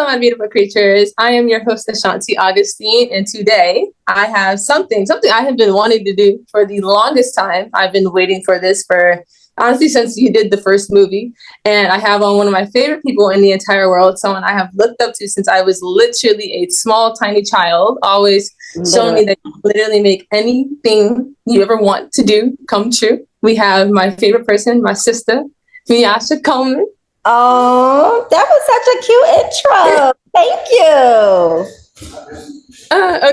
my beautiful creatures. I am your host, Ashanti Augustine, and today I have something I have been wanting to do for the longest time. I've been waiting for this for honestly since you did the first movie, and I have on one of my favorite people in the entire world, someone I have looked up to since I was literally a small, tiny child, always showing me that you literally make anything you ever want to do come true. We have my favorite person, my sister, Miasha Coleman. Oh, that was such a cute intro. Thank you.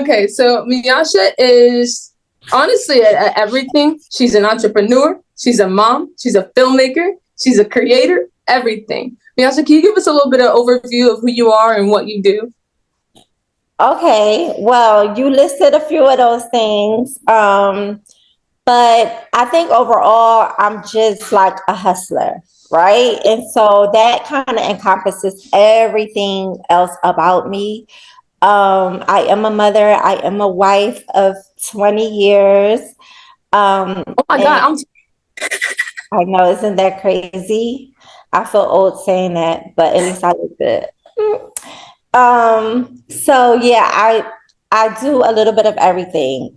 Okay, so Miasha is honestly at everything. She's an entrepreneur. She's a mom. She's a filmmaker. She's a creator. Everything. Miasha, can you give us a little bit of overview of who you are and what you do? Okay, well, you listed a few of those things. But I think overall, I'm just like a hustler, right? And so that kind of encompasses everything else about me. I am a mother. I am a wife of 20 years. Oh my God, I know, isn't that crazy? I feel old saying that, but at least I look good. So yeah, I do a little bit of everything.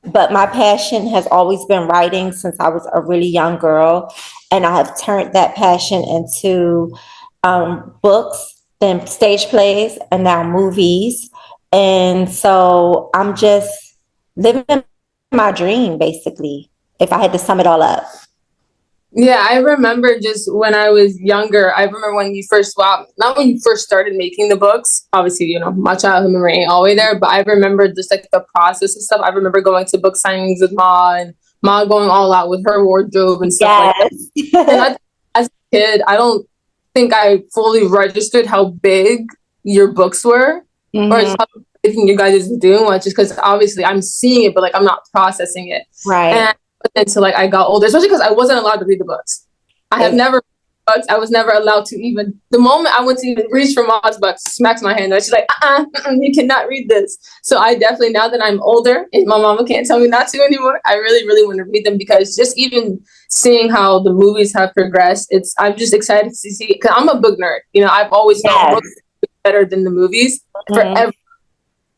But my passion has always been writing since I was a really young girl, and I have turned that passion into books, then stage plays, and now movies. And so I'm just living my dream, basically, if I had to sum it all up. Yeah, I remember just when I was younger. I remember when you first, well, not when you first started making the books. Obviously, my childhood memory ain't all the way there, but I remember just like the process and stuff. I remember going to book signings with Ma and Ma going all out with her wardrobe and stuff like that. And as a kid, I don't think I fully registered how big your books were, or just how big you guys were doing, which is because obviously I'm seeing it, but like I'm not processing it. Right. And until like I got older, especially because I wasn't allowed to read the books. I have never read books. I was never allowed to even. The moment I went to even reach for Ma's books, smacks my hand. And she's like, you cannot read this. So I definitely, now that I'm older and my mama can't tell me not to anymore, I really, really want to read them, because just even seeing how the movies have progressed, I'm just excited to see. Because I'm a book nerd. I've always felt books better than the movies forever.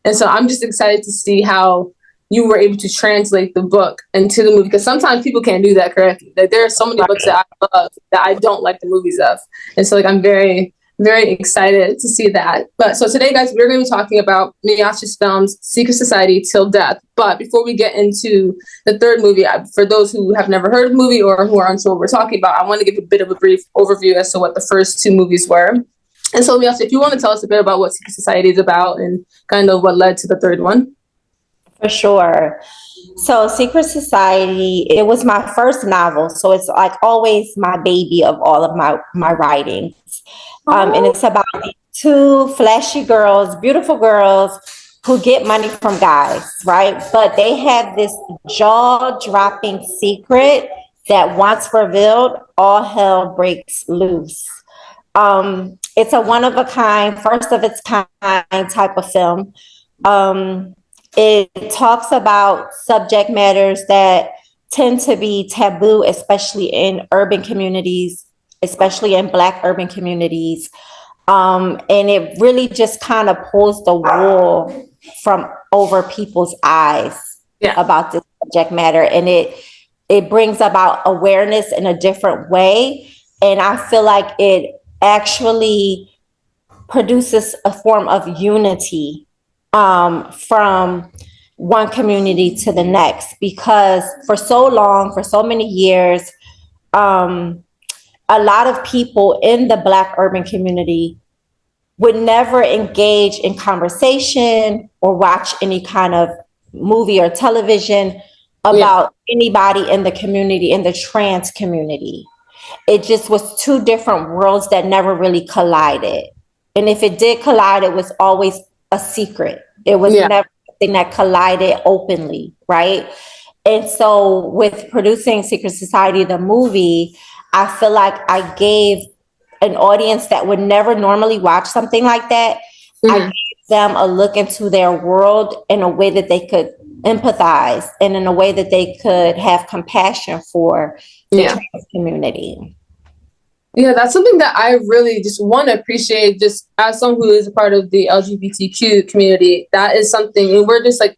And so I'm just excited to see how you were able to translate the book into the movie, because sometimes people can't do that correctly. Like there are so many books that I love that I don't like the movies of, and so like I'm very, very excited to see that. But so today, guys, we're going to be talking about Miyasha's films Secret Society Till Death. But before we get into the third movie, for those who have never heard of the movie or who are unsure what we're talking about, I want to give a bit of a brief overview as to what the first two movies were. And so, Miyasha, if you want to tell us a bit about what Secret Society is about and kind of what led to the third one. For sure. So Secret Society, it was my first novel. So it's like always my baby of all of my writings. And it's about two flashy girls, beautiful girls who get money from guys, right? But they have this jaw-dropping secret that once revealed, all hell breaks loose. It's a one-of-a-kind, first of its kind type of film. It talks about subject matters that tend to be taboo, especially in urban communities, especially in Black urban communities. And it really just kind of pulls the wool from over people's eyes about this subject matter. And it brings about awareness in a different way. And I feel like it actually produces a form of unity from one community to the next, because for so long, for so many years, a lot of people in the Black urban community would never engage in conversation or watch any kind of movie or television about anybody in the community, in the trans community. It just was two different worlds that never really collided. And if it did collide, it was always a secret. It was never something that collided openly, right? And so with producing Secret Society, the movie, I feel like I gave an audience that would never normally watch something like that, I gave them a look into their world in a way that they could empathize and in a way that they could have compassion for the trans community. Yeah, that's something that I really just want to appreciate, just as someone who is a part of the LGBTQ community. That is something, and we're just like,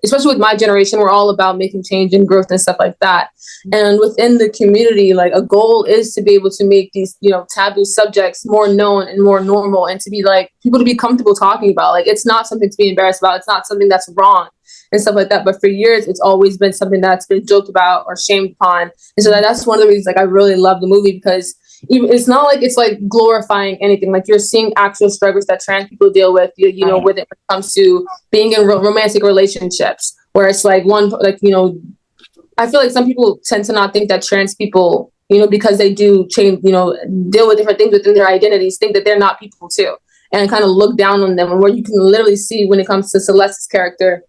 especially with my generation, we're all about making change and growth and stuff like that. And within the community, like a goal is to be able to make these, taboo subjects more known and more normal, and to be like people to be comfortable talking about. Like it's not something to be embarrassed about. It's not something that's wrong and stuff like that. But for years, it's always been something that's been joked about or shamed upon. And so that's one of the reasons like I really love the movie, because it's not like it's like glorifying anything. Like you're seeing actual struggles that trans people deal with, with it when it comes to being in romantic relationships, where it's like I feel like some people tend to not think that trans people, because they do change, deal with different things within their identities, think that they're not people too, and kind of look down on them. And where you can literally see when it comes to Celeste's character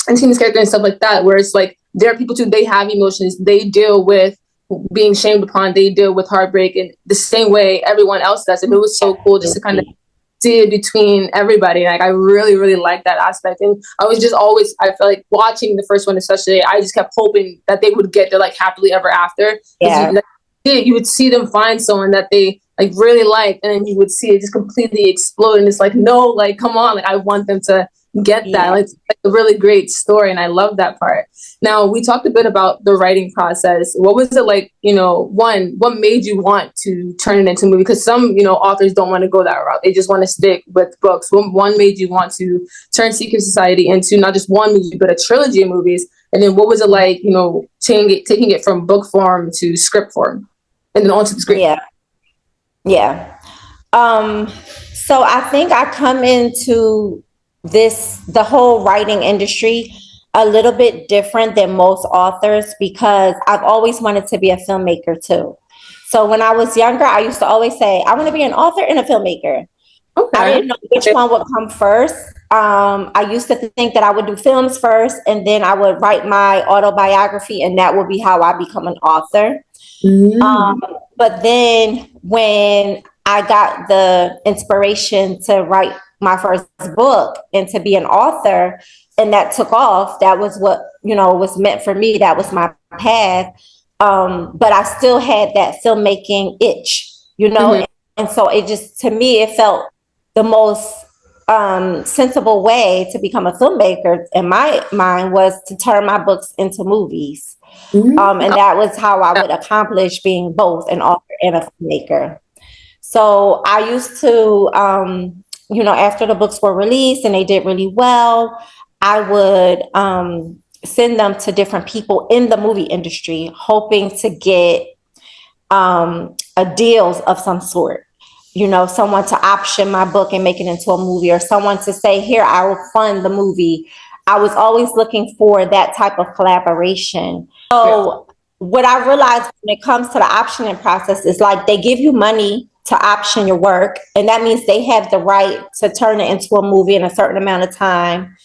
and Tina's character and stuff like that, where it's like they're people too. They have emotions. They deal with being shamed upon. They deal with heartbreak in the same way everyone else does. And it was so cool just to kind of see it between everybody. Like I really, really like that aspect. And I was just always, I felt like watching the first one especially, I just kept hoping that they would get their like happily ever after. Yeah. You would see them find someone that they like really liked, and then you would see it just completely explode. And it's like, no, like come on, like I want them to get that. Like, it's like a really great story, and I love that part. Now, we talked a bit about the writing process. What was it like, what made you want to turn it into a movie? Because some, authors don't want to go that route. They just want to stick with books. One made you want to turn Secret Society into not just one movie, but a trilogy of movies? And then what was it like, taking it from book form to script form and then onto the screen? Yeah. So I think I come into the whole writing industry a little bit different than most authors, because I've always wanted to be a filmmaker too. So when I was younger, I used to always say, I want to be an author and a filmmaker. Okay. I didn't know which one would come first. I used to think that I would do films first, and then I would write my autobiography, and that would be how I become an author. But then when I got the inspiration to write my first book and to be an author, and that took off, that was what, was meant for me. That was my path. But I still had that filmmaking itch, and so it just, to me, it felt the most sensible way to become a filmmaker in my mind was to turn my books into movies. And that was how I would accomplish being both an author and a filmmaker. So I used to, after the books were released and they did really well, I would send them to different people in the movie industry, hoping to get a deals of some sort. Someone to option my book and make it into a movie, or someone to say, here, I will fund the movie. I was always looking for that type of collaboration. So what I realized when it comes to the optioning process is like they give you money to option your work, and that means they have the right to turn it into a movie in a certain amount of time.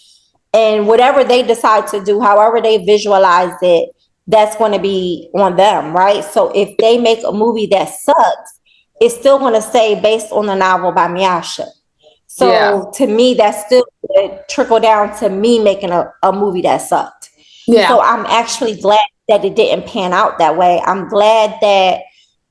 And whatever they decide to do, however they visualize it, that's going to be on them, right? So if they make a movie that sucks, it's still going to say based on the novel by Miasha. So to me, that's still trickle down to me making a movie that sucked. So I'm actually glad that it didn't pan out that way. I'm glad that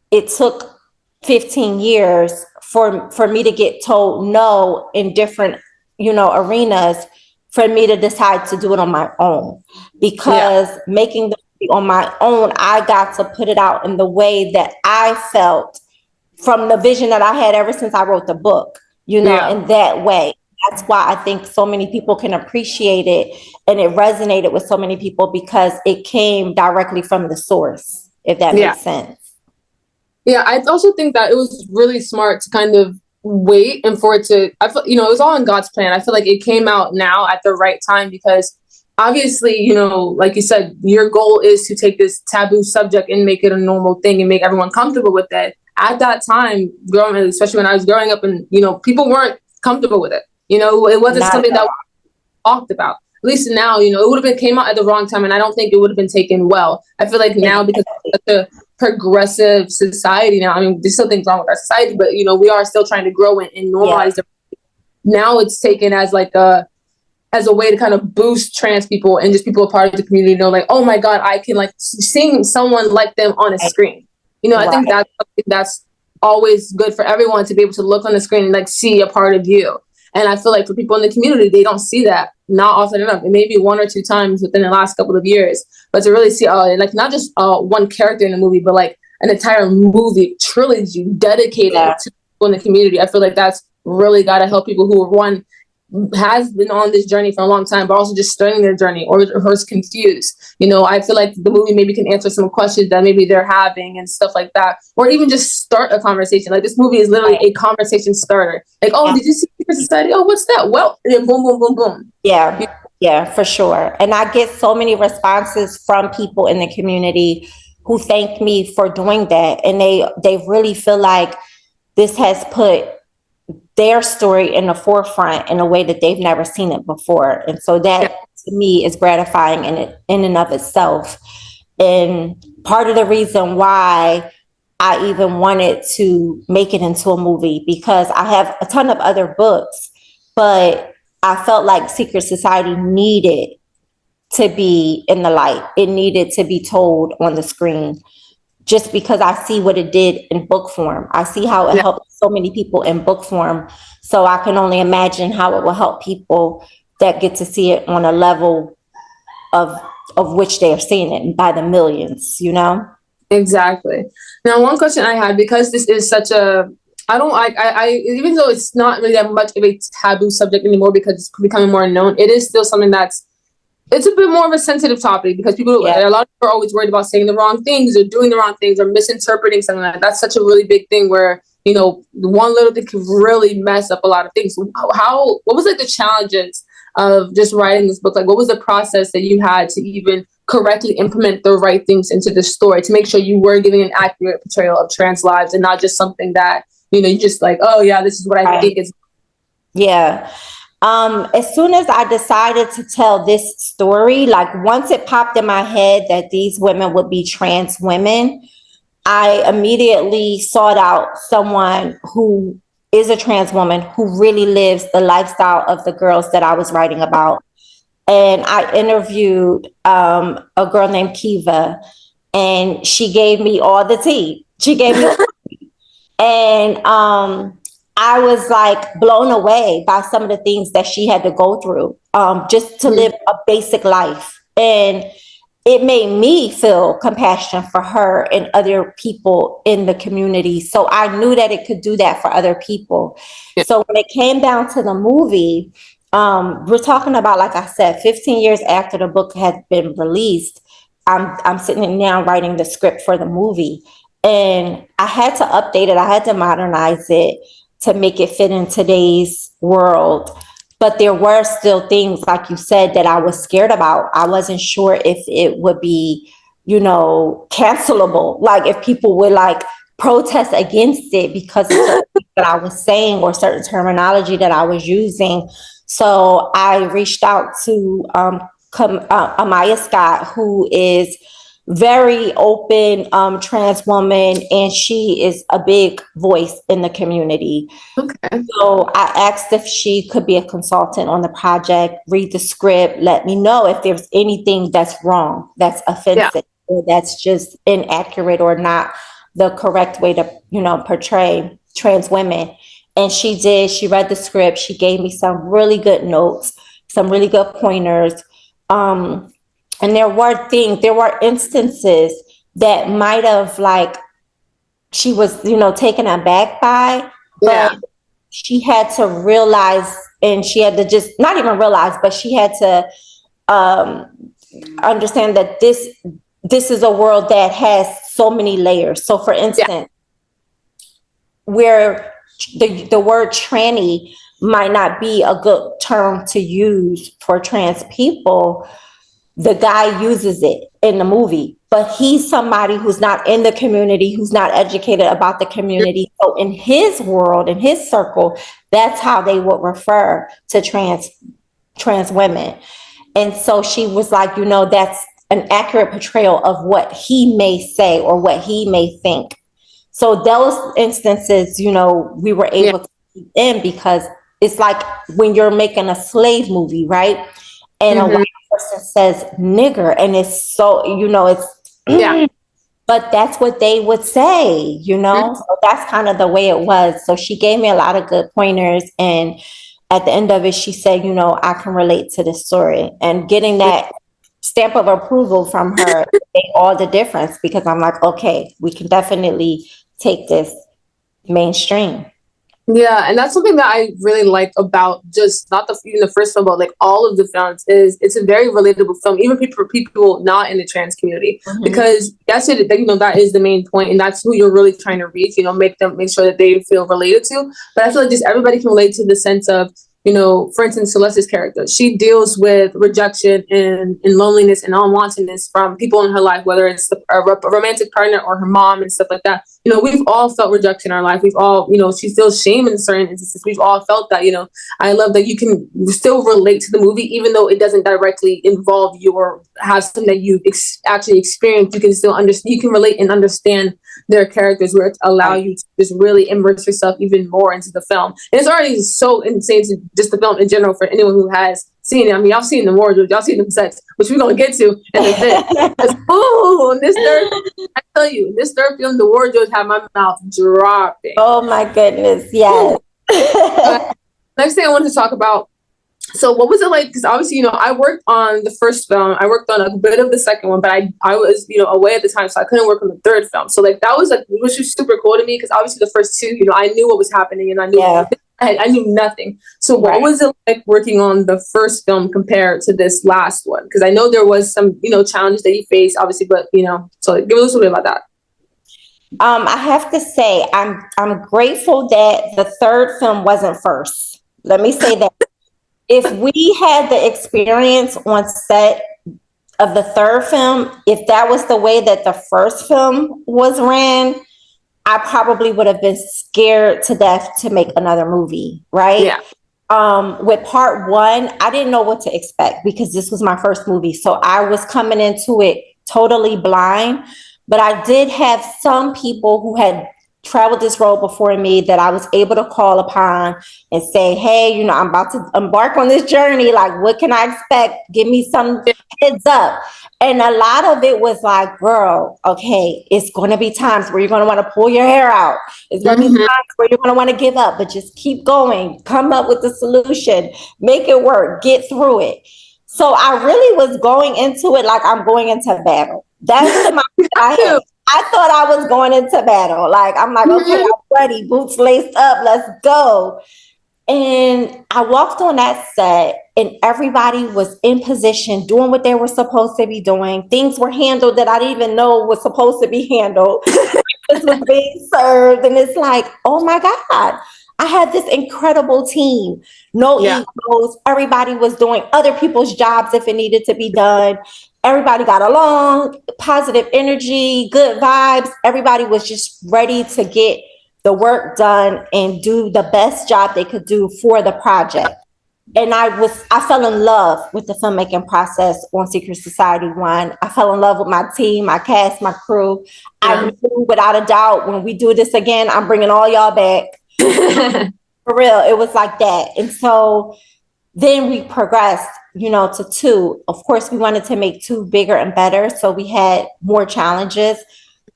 it took 15 years for me to get told no in different, arenas, for me to decide to do it on my own. Because making the movie on my own, I got to put it out in the way that I felt from the vision that I had ever since I wrote the book, in that way. That's why I think so many people can appreciate it, and it resonated with so many people because it came directly from the source, if that makes sense. Yeah, I also think that it was really smart to kind of wait and for it to, I feel, it was all in God's plan. I feel like it came out now at the right time, because obviously, like you said, your goal is to take this taboo subject and make it a normal thing and make everyone comfortable with it. At that time, especially when I was growing up, and, people weren't comfortable with it. It wasn't something that we talked about. At least now, it would have came out at the wrong time, and I don't think it would have been taken well. I feel like now, because of the progressive society now, I mean, there's still things wrong with our society, but, we are still trying to grow and normalize it. Now it's taken as like as a way to kind of boost trans people and just people a part of the community, like, oh my God, I can like seeing someone like them on a screen. I think that's always good for everyone to be able to look on the screen and like see a part of you. And I feel like for people in the community, they don't see that, not often enough. It may be one or two times within the last couple of years, but to really see like not just one character in the movie, but like an entire movie trilogy dedicated to people in the community. I feel like that's really got to help people who are one has been on this journey for a long time, but also just starting their journey or is confused. You know, I feel like the movie maybe can answer some questions that maybe they're having and stuff like that, or even just start a conversation. Like this movie is literally a conversation starter. Like, oh, did you see Secret Society? Oh, what's that? Well, and then boom, boom, boom, boom. Yeah. Yeah, for sure. And I get so many responses from people in the community who thank me for doing that. And they really feel like this has put their story in the forefront in a way that they've never seen it before. And so that to me is gratifying in and of itself. And part of the reason why I even wanted to make it into a movie, because I have a ton of other books, but I felt like Secret Society needed to be in the light. It needed to be told on the screen, just because I see what it did in book form. I see how it helped so many people in book form. So I can only imagine how it will help people that get to see it on a level of which they are seeing it by the millions, you know? Exactly. Now, one question I had, because this is such a, I don't like, I even though it's not really that much of a taboo subject anymore because it's becoming more known, it is still something it's a bit more of a sensitive topic because a lot of people are always worried about saying the wrong things or doing the wrong things or misinterpreting something like that. That's such a really big thing where, you know, one little thing can really mess up a lot of things. What was like the challenges of just writing this book? Like, what was the process that you had to even correctly implement the right things into the story to make sure you were giving an accurate portrayal of trans lives and not just something that, you know, you just like, oh yeah, this is what I think is. Yeah. As soon as I decided to tell this story, like once it popped in my head that these women would be trans women, I immediately sought out someone who is a trans woman who really lives the lifestyle of the girls that I was writing about. And I interviewed a girl named Kiva, and she gave me all the tea. She gave me and I was like blown away by some of the things that she had to go through just to live a basic life. And it made me feel compassion for her and other people in the community. So I knew that it could do that for other people. So when it came down to the movie, we're talking about, like I said, 15 years after the book had been released, I'm sitting now writing the script for the movie. And I had to update it. I had to modernize it to make it fit in today's world. But there were still things, like you said, that I was scared about. I wasn't sure if it would be, you know, cancelable. Like if people would like protest against it because of certain things that I was saying or certain terminology that I was using. So I reached out to Amaya Scott, who is very open trans woman, and she is a big voice in the community. Okay. So I asked if she could be a consultant on the project, read the script, let me know if there's anything that's wrong, that's offensive, or that's just inaccurate or not the correct way to, you know, portray trans women. And she did. She read the script. She gave me some really good notes, some really good pointers. And there were instances that might have like she was, you know, taken aback by, but she had to realize, and she had to just not even realize, but she had to understand that this is a world that has so many layers. So for instance, where the word tranny might not be a good term to use for trans people, the guy uses it in the movie, but he's somebody who's not in the community, who's not educated about the community. So in his world, in his circle, that's how they would refer to trans women. And so she was like, you know, that's an accurate portrayal of what he may say or what he may think. So those instances, you know, we were able to keep in, because it's like when you're making a slave movie, right? And a white person says nigger, and it's so, you know, it's but that's what they would say, you know? So that's kind of the way it was. So she gave me a lot of good pointers. And at the end of it, she said, you know, I can relate to this story. And getting that stamp of approval from her made all the difference, because I'm like, okay, we can definitely take this mainstream. Yeah, and that's something that I really like about just not even the first film, but like all of the films is it's a very relatable film, even for people not in the trans community, because that's it. You know, that is the main point, and that's who you're really trying to reach. You know, make sure that they feel related to. But I feel like just everybody can relate to the sense of, you know, for instance, Celeste's character, she deals with rejection and loneliness and unwantedness from people in her life, whether it's a romantic partner or her mom and stuff like that. You know, we've all felt rejection in our life. We've all, you know, she feels shame in certain instances. We've all felt that, you know. I love that you can still relate to the movie, even though it doesn't directly involve you or have something that you actually experienced. You can still understand, you can relate and understand their characters, where it allow you to just really immerse yourself even more into the film. And it's already so insane to just the film in general for anyone who has seen it. I mean, y'all seen the wardrobe, y'all seen the sets, which we're gonna get to in a bit. Ooh, this third, I tell you, this third film, the wardrobe had my mouth dropping. Oh my goodness, yes. Next thing I wanted to talk about. So what was it like? Because obviously, you know, I worked on the first film. I worked on a bit of the second one, but I was, you know, away at the time, so I couldn't work on the third film. So like that was like, which was super cool to me, because obviously the first two, you know, I knew what was happening, and I knew I knew nothing. So what was it like working on the first film compared to this last one? Because I know there was some, you know, challenges that you faced, obviously, but you know, so like, give us a little bit about that. I have to say, I'm grateful that the third film wasn't first. Let me say that. If we had the experience on set of the third film, if that was the way that the first film was ran, I probably would have been scared to death to make another movie, right? Yeah. With part one, I didn't know what to expect, because this was my first movie. So I was coming into it totally blind, but I did have some people who had traveled this road before me that I was able to call upon and say, hey, you know, I'm about to embark on this journey. Like, what can I expect? Give me some heads up. And a lot of it was like, girl, okay, it's going to be times where you're going to want to pull your hair out. It's going to be times where you're going to want to give up, but just keep going, come up with a solution, make it work, get through it. So I really was going into it like I'm going into battle. That's the mindset I had. I thought I was going into battle. Like, I'm like, okay, I'm ready, boots laced up, let's go. And I walked on that set, and everybody was in position, doing what they were supposed to be doing. Things were handled that I didn't even know was supposed to be handled. This was being served. And it's like, oh my God, I had this incredible team. No egos. Everybody was doing other people's jobs if it needed to be done. Everybody got along, positive energy, good vibes. Everybody was just ready to get the work done and do the best job they could do for the project. And I fell in love with the filmmaking process on Secret Society 1. I fell in love with my team, my cast, my crew. I knew without a doubt, when we do this again, I'm bringing all y'all back. For real, it was like that. And so then we progressed, you know, to 2. Of course, we wanted to make 2 bigger and better, so we had more challenges.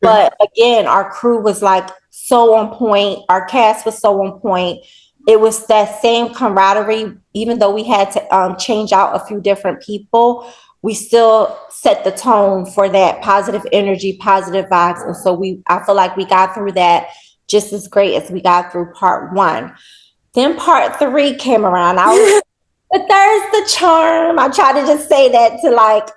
But again, our crew was like so on point. Our cast was so on point. It was that same camaraderie. Even though we had to change out a few different people, we still set the tone for that positive energy, positive vibes. And so I feel like we got through that just as great as we got through part 1. Then part 3 came around. The third's the charm. I try to just say that to like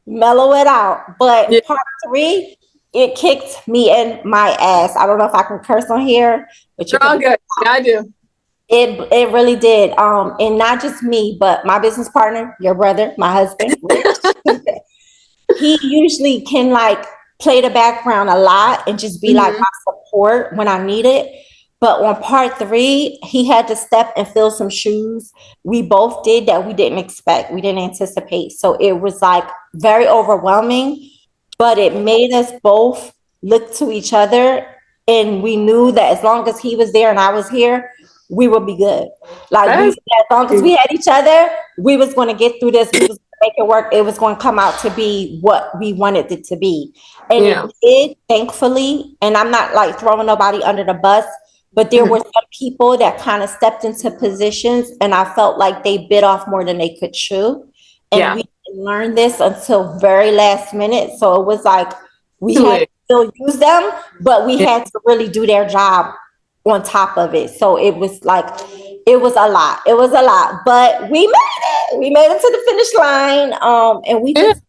mellow it out. But part 3, it kicked me in my ass. I don't know if I can curse on here, but you're all good. Yeah, I do. It really did. And not just me, but my business partner, your brother, my husband. He usually can like play the background a lot and just be like my support when I need it. But on part 3, he had to step and fill some shoes. We both did that we didn't expect. We didn't anticipate. So it was like very overwhelming, but it made us both look to each other. And we knew that as long as he was there and I was here, we would be good. Like as long as we had each other, we was going to get through this. We was going make it work. It was going to come out to be what we wanted it to be. And Yeah. it did, thankfully. And I'm not like throwing nobody under the bus, but there were some people that kind of stepped into positions and I felt like they bit off more than they could chew. And we didn't learn this until very last minute. So it was like we had to still use them, but we had to really do their job on top of it. So it was like, it was a lot. It was a lot, but we made it. We made it to the finish line. And we just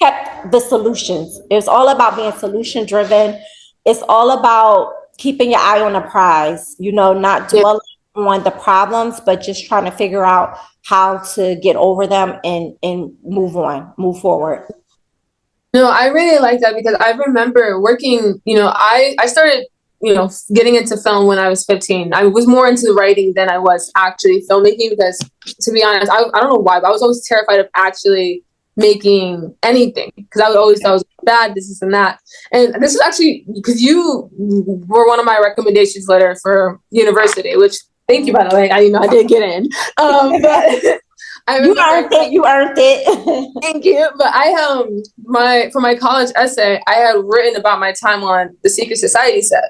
kept the solutions. It's all about being solution driven. It's all about keeping your eye on the prize, you know, not dwelling on the problems, but just trying to figure out how to get over them and move on, move forward. No, I really like that because I remember working, you know, I started, you know, getting into film when I was 15. I was more into writing than I was actually filmmaking because, to be honest, I don't know why, but I was always terrified of actually making anything because I would always thought it was bad, this and that. And this is actually because you were one of my recommendations letter for university, which thank you, by the way. I did get in. But I you earned it. You earned it. Thank you. But for my college essay, I had written about my time on the Secret Society set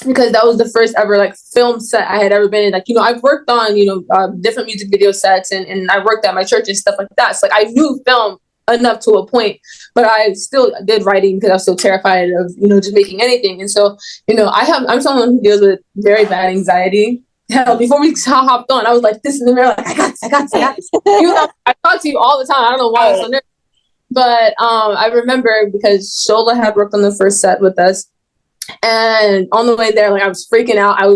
because that was the first ever like film set I had ever been in. Like, you know, I've worked on, you know, different music video sets and I worked at my church and stuff like that. So like I knew film enough to a point, but I still did writing because I was so terrified of, you know, just making anything. And so, you know, I'm someone who deals with very bad anxiety. Hell, before we hopped on, I was like, this in the mirror, like, I got this. Even though I talk to you all the time. I don't know why I was so nervous. But I remember because Shola had worked on the first set with us. And on the way there, like I was freaking out. I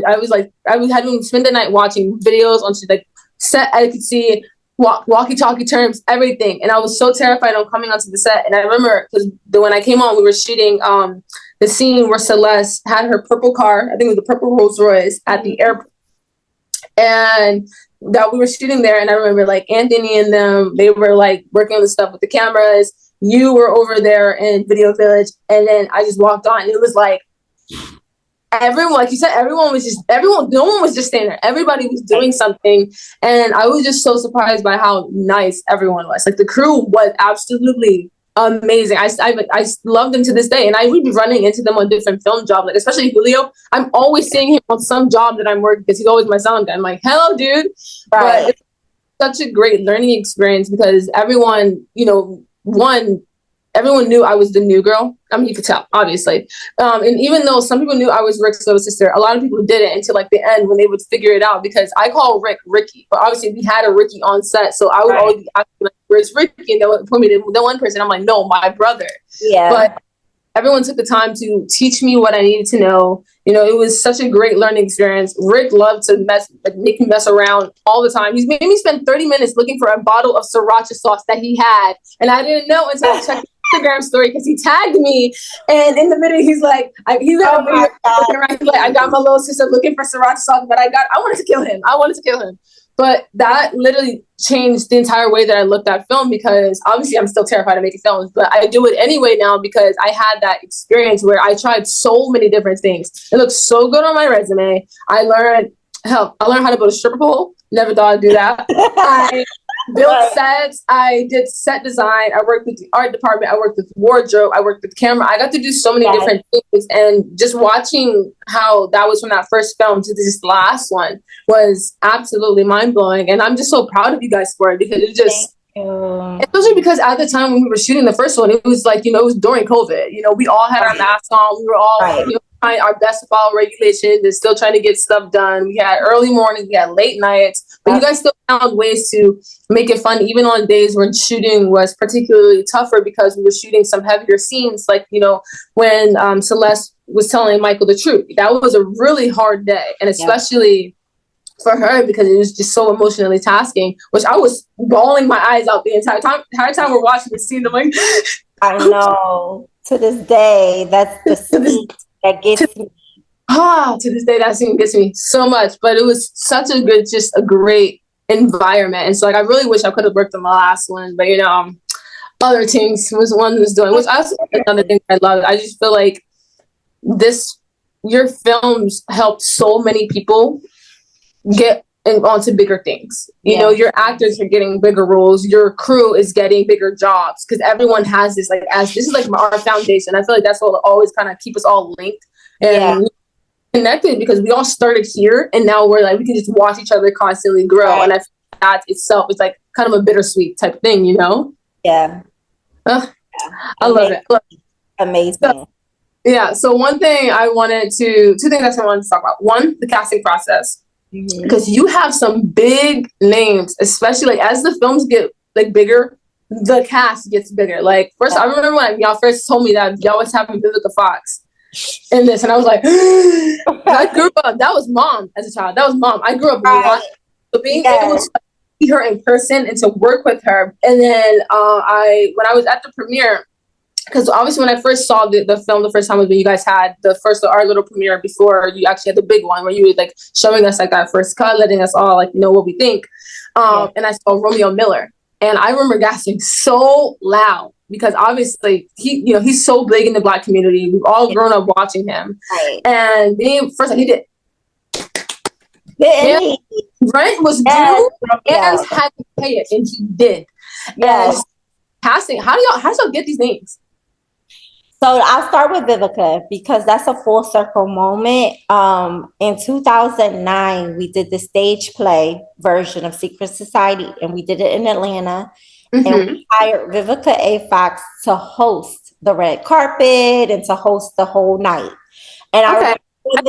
was had to spend the night watching videos on like set. I could see walkie-talkie terms, everything. And I was so terrified on coming onto the set. And I remember because when I came on, we were shooting the scene where Celeste had her purple car. I think it was the purple Rolls Royce at the airport. And that we were shooting there, and I remember like Anthony and them, they were like working on the stuff with the cameras. You were over there in Video Village, and then I just walked on, and it was like everyone, like you said, no one was just standing there. Everybody was doing something, and I was just so surprised by how nice everyone was. Like the crew was absolutely amazing. I love them to this day, and I would be running into them on different film jobs, like especially Julio. I'm always seeing him on some job that I'm working because he's always my sound guy. I'm like, hello, dude. Right. But it's such a great learning experience because everyone, you know, everyone knew I was the new girl. I mean, you could tell, obviously. And even though some people knew I was Rick's little sister, a lot of people didn't until like the end when they would figure it out because I call Rick Ricky. But obviously we had a Ricky on set. So I would always be asking, like, where's Ricky? And they would put me to the one person. I'm like, no, my brother. Yeah. But everyone took the time to teach me what I needed to know. You know, it was such a great learning experience. Rick loved to make me mess around all the time. He's made me spend 30 minutes looking for a bottle of sriracha sauce that he had. And I didn't know until I checked Instagram story because he tagged me, and in the minute he's like, he's like, I got my little sister looking for sriracha sauce, but I wanted to kill him. But that literally changed the entire way that I looked at film because obviously I'm still terrified of making films, but I do it anyway now because I had that experience where I tried so many different things. It looks so good on my resume. I learned how to build a stripper pole. Never thought I'd do that. I built sets. I did set design. I worked with the art department. I worked with wardrobe. I worked with camera. I got to do so many different things. And just watching how that was from that first film to this last one was absolutely mind blowing. And I'm just so proud of you guys for it because it just, especially because at the time when we were shooting the first one, it was like, you know, it was during COVID. You know, we all had our masks on. We were all, you know, trying our best to follow regulations and still trying to get stuff done. We had early mornings, we had late nights, but you guys still found ways to make it fun, even on days when shooting was particularly tougher because we were shooting some heavier scenes. Like, you know, when Celeste was telling Michael the truth, that was a really hard day. And especially for her because it was just so emotionally tasking, which I was bawling my eyes out the entire time we're watching the scene. I'm like, I know. To this day, that's the scene that gets me. To this day, that scene gets me so much. But it was such a great environment. And so, like, I really wish I could have worked on the last one. But, you know, other things was one who was doing, which also another thing I love. I just feel like your films helped so many people get and onto bigger things. You know, your actors are getting bigger roles, your crew is getting bigger jobs, because everyone has this, like, as this is like our foundation. I feel like that's what will always kind of keep us all linked and connected, because we all started here, and now we're like, we can just watch each other constantly grow. And I feel like that itself is like kind of a bittersweet type thing, you know? Yeah. I love it. Amazing. So, yeah. So one thing I wanted to, two things I wanted to talk about. One, the casting process. Because you have some big names, especially like as the films get like bigger, the cast gets bigger. Like first, I remember when y'all first told me that y'all was having Vivica Fox in this, and I was like, I grew up. That was mom as a child. That was mom. I grew up watching. So being able to see her in person and to work with her, and then when I was at the premiere. Because obviously when I first saw the film the first time was when you guys had our little premiere before you actually had the big one, where you were like showing us like that first cut, letting us all like know what we think. And I saw Romeo Miller, and I remember gasping so loud, because obviously he's so big in the Black community. We've all grown up watching him, and being first time he did. Rent was due, and had to pay it, and he did. And casting, how do y'all get these names? So I'll start with Vivica, because that's a full circle moment. In 2009, we did the stage play version of Secret Society, and we did it in Atlanta. And we hired Vivica A. Fox to host the red carpet and to host the whole night. And I remember on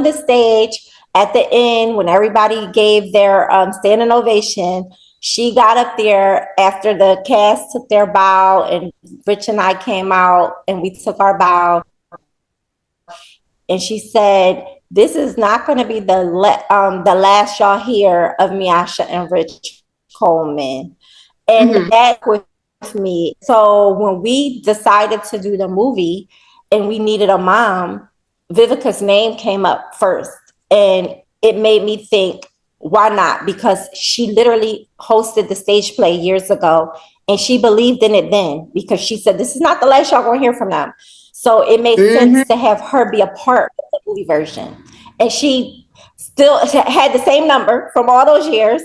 the stage at the end, when everybody gave their standing ovation, she got up there after the cast took their bow, and Rich and I came out and we took our bow. And she said, "This is not going to be the last y'all hear of Miasha and Rich Coleman." And that with me. So when we decided to do the movie and we needed a mom, Vivica's name came up first. And it made me think, why not? Because she literally hosted the stage play years ago, and she believed in it then, because she said, "This is not the last y'all gonna hear from them." So it made sense to have her be a part of the movie version. And she still had the same number from all those years.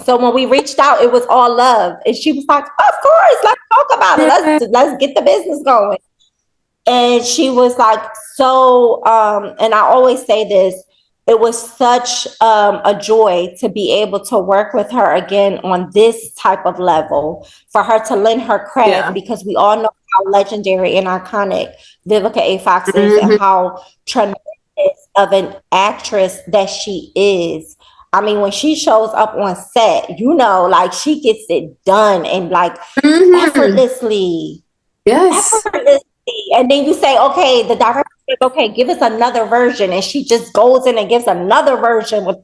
So when we reached out, it was all love. And she was like, "Of course, let's talk about it. Let's get the business going." And she was like, and I always say this, it was such a joy to be able to work with her again on this type of level, for her to lend her craft, because we all know how legendary and iconic Vivica A. Fox is, and how tremendous of an actress that she is. I mean, when she shows up on set, like she gets it done, and like effortlessly. Effortlessly. And then you say, okay, the director says, okay, give us another version. And she just goes in and gives another version with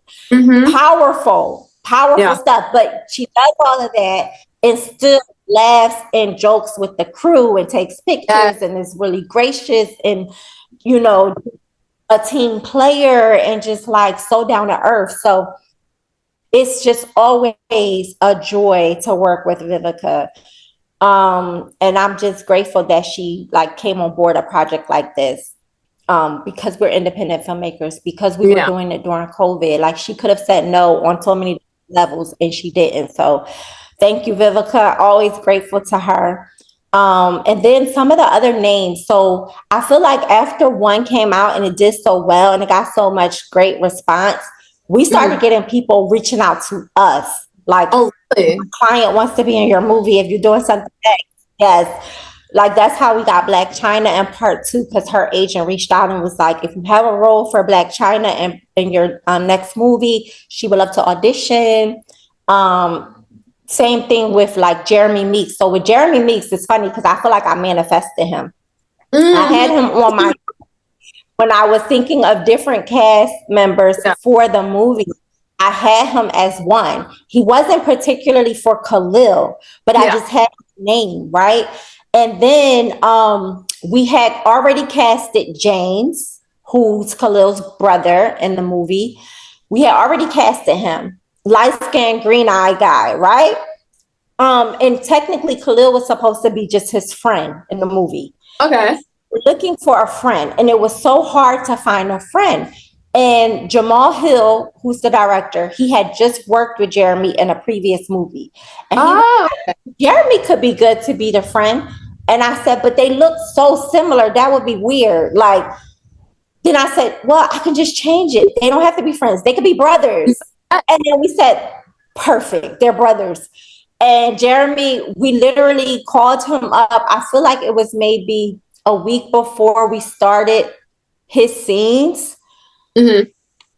powerful stuff. But she does all of that and still laughs and jokes with the crew and takes pictures and is really gracious and, a team player and just like so down to earth. So it's just always a joy to work with Vivica. And I'm just grateful that she like came on board a project like this, because we're independent filmmakers, because we were doing it during COVID. Like she could have said no on so many levels, and she didn't. So thank you, Vivica. Always grateful to her. And then some of the other names. So I feel like after one came out and it did so well and it got so much great response, we started getting people reaching out to us. Like, a client wants to be in your movie if you're doing something next. Yes. Like that's how we got Black China in part 2, because her agent reached out and was like, if you have a role for Black China in your next movie, she would love to audition. Same thing with like Jeremy Meeks. So with Jeremy Meeks, it's funny because I feel like I manifested him. I had him on when I was thinking of different cast members for the movie. I had him as one. He wasn't particularly for Khalil, but I just had his name, right? And then we had already casted James, who's Khalil's brother in the movie. We had already casted him, light-skinned, green-eyed guy, right? And technically Khalil was supposed to be just his friend in the movie. Okay. We're looking for a friend, and it was so hard to find a friend. And Jamal Hill, who's the director, he had just worked with Jeremy in a previous movie. And he was like, Jeremy could be good to be the friend. And I said, but they look so similar. That would be weird. Like, then I said, well, I can just change it. They don't have to be friends. They could be brothers. And then we said, perfect. They're brothers. And Jeremy, we literally called him up. I feel like it was maybe a week before we started his scenes. Mm-hmm.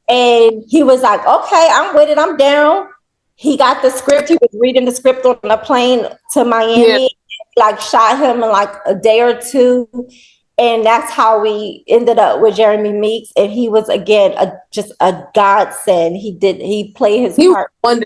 And he was like, okay, I'm with it. I'm down. He got the script. He was reading the script on a plane to Miami. Yeah. Like shot him in like a day or two. And that's how we ended up with Jeremy Meeks. And he was, again, just a godsend. He played his part. And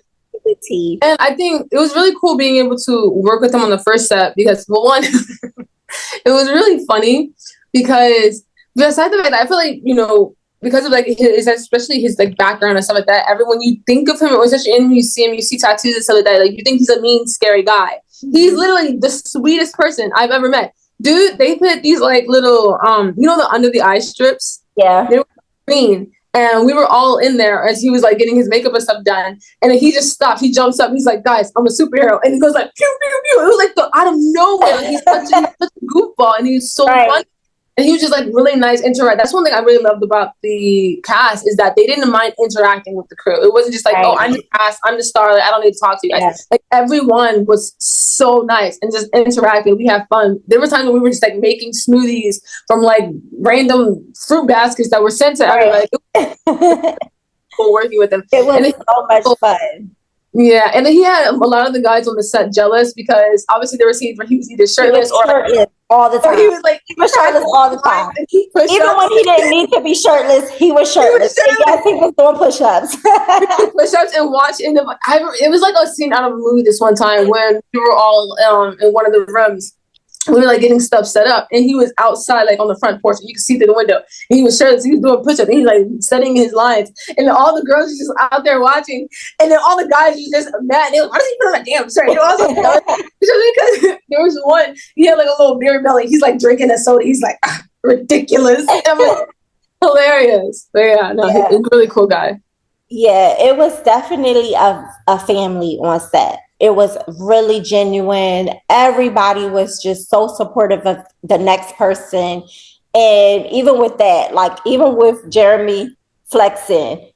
I think it was really cool being able to work with him on the first set because, well, one, it was really funny because besides the fact that I feel like, you know, because of like his, especially his like background and stuff like that, everyone, you think of him, or especially when you see him, you see tattoos and stuff like that, like you think he's a mean, scary guy. He's literally the sweetest person I've ever met. Dude, they put these like little, you know, the under the eye strips? Yeah. They were green. And we were all in there as he was like getting his makeup and stuff done. And then he just stopped. He jumps up. He's like, guys, I'm a superhero. And he goes like, pew, pew, pew. It was like out of nowhere. Like, he's such a goofball. And he's so funny. And he was just like really nice interact. That's one thing I really loved about the cast is that they didn't mind interacting with the crew. It wasn't just like, oh, I'm the cast, I'm the star, like, I don't need to talk to you guys. Yeah. Like everyone was so nice and just interacting. We had fun. There were times when we were just like making smoothies from like random fruit baskets that were sent to everybody. Cool working with them. It was so much fun. Yeah, and then he had a lot of the guys on the set jealous because obviously there were scenes where he was either shirtless or all the time. He was like shirtless all the time. Even when he didn't need to be shirtless, he was shirtless. Yes, he was doing push-ups. Push-ups and watching them. It was like a scene out of a movie this one time when we were all in one of the rooms. We were like getting stuff set up, and he was outside, like on the front porch, and you could see through the window. And he was shirtless. He was doing push-ups, and he was like setting his lines. And then all the girls were just out there watching, and then all the guys were just mad. They were like, why does he put on a damn shirt? You know, I was like, because there was one. He had like a little beer belly. He's like drinking a soda. He's like, ridiculous. I'm like, hilarious. But yeah, no, he's a really cool guy. Yeah, it was definitely a family on set. It was really genuine. Everybody was just so supportive of the next person. And even with that, like even with Jeremy flexing,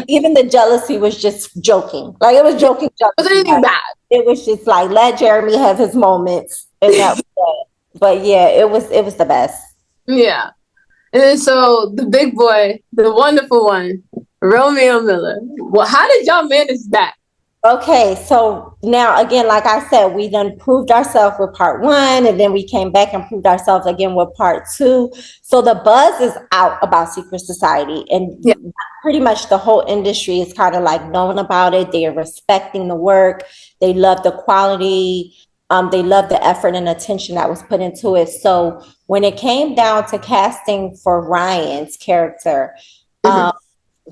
even the jealousy was just joking. Like it was joking. It wasn't anything bad. It was just like, let Jeremy have his moments. And that was that. But yeah, it was the best. Yeah. And then so the big boy, the wonderful one, Romeo Miller. Well, how did y'all manage that? Okay, so now again, like I said, we done proved ourselves with part 1, and then we came back and proved ourselves again with part 2. So the buzz is out about Secret Society, and pretty much the whole industry is kind of like knowing about it. They are respecting the work. They love the quality. They love the effort and attention that was put into it. So when it came down to casting for Ryan's character,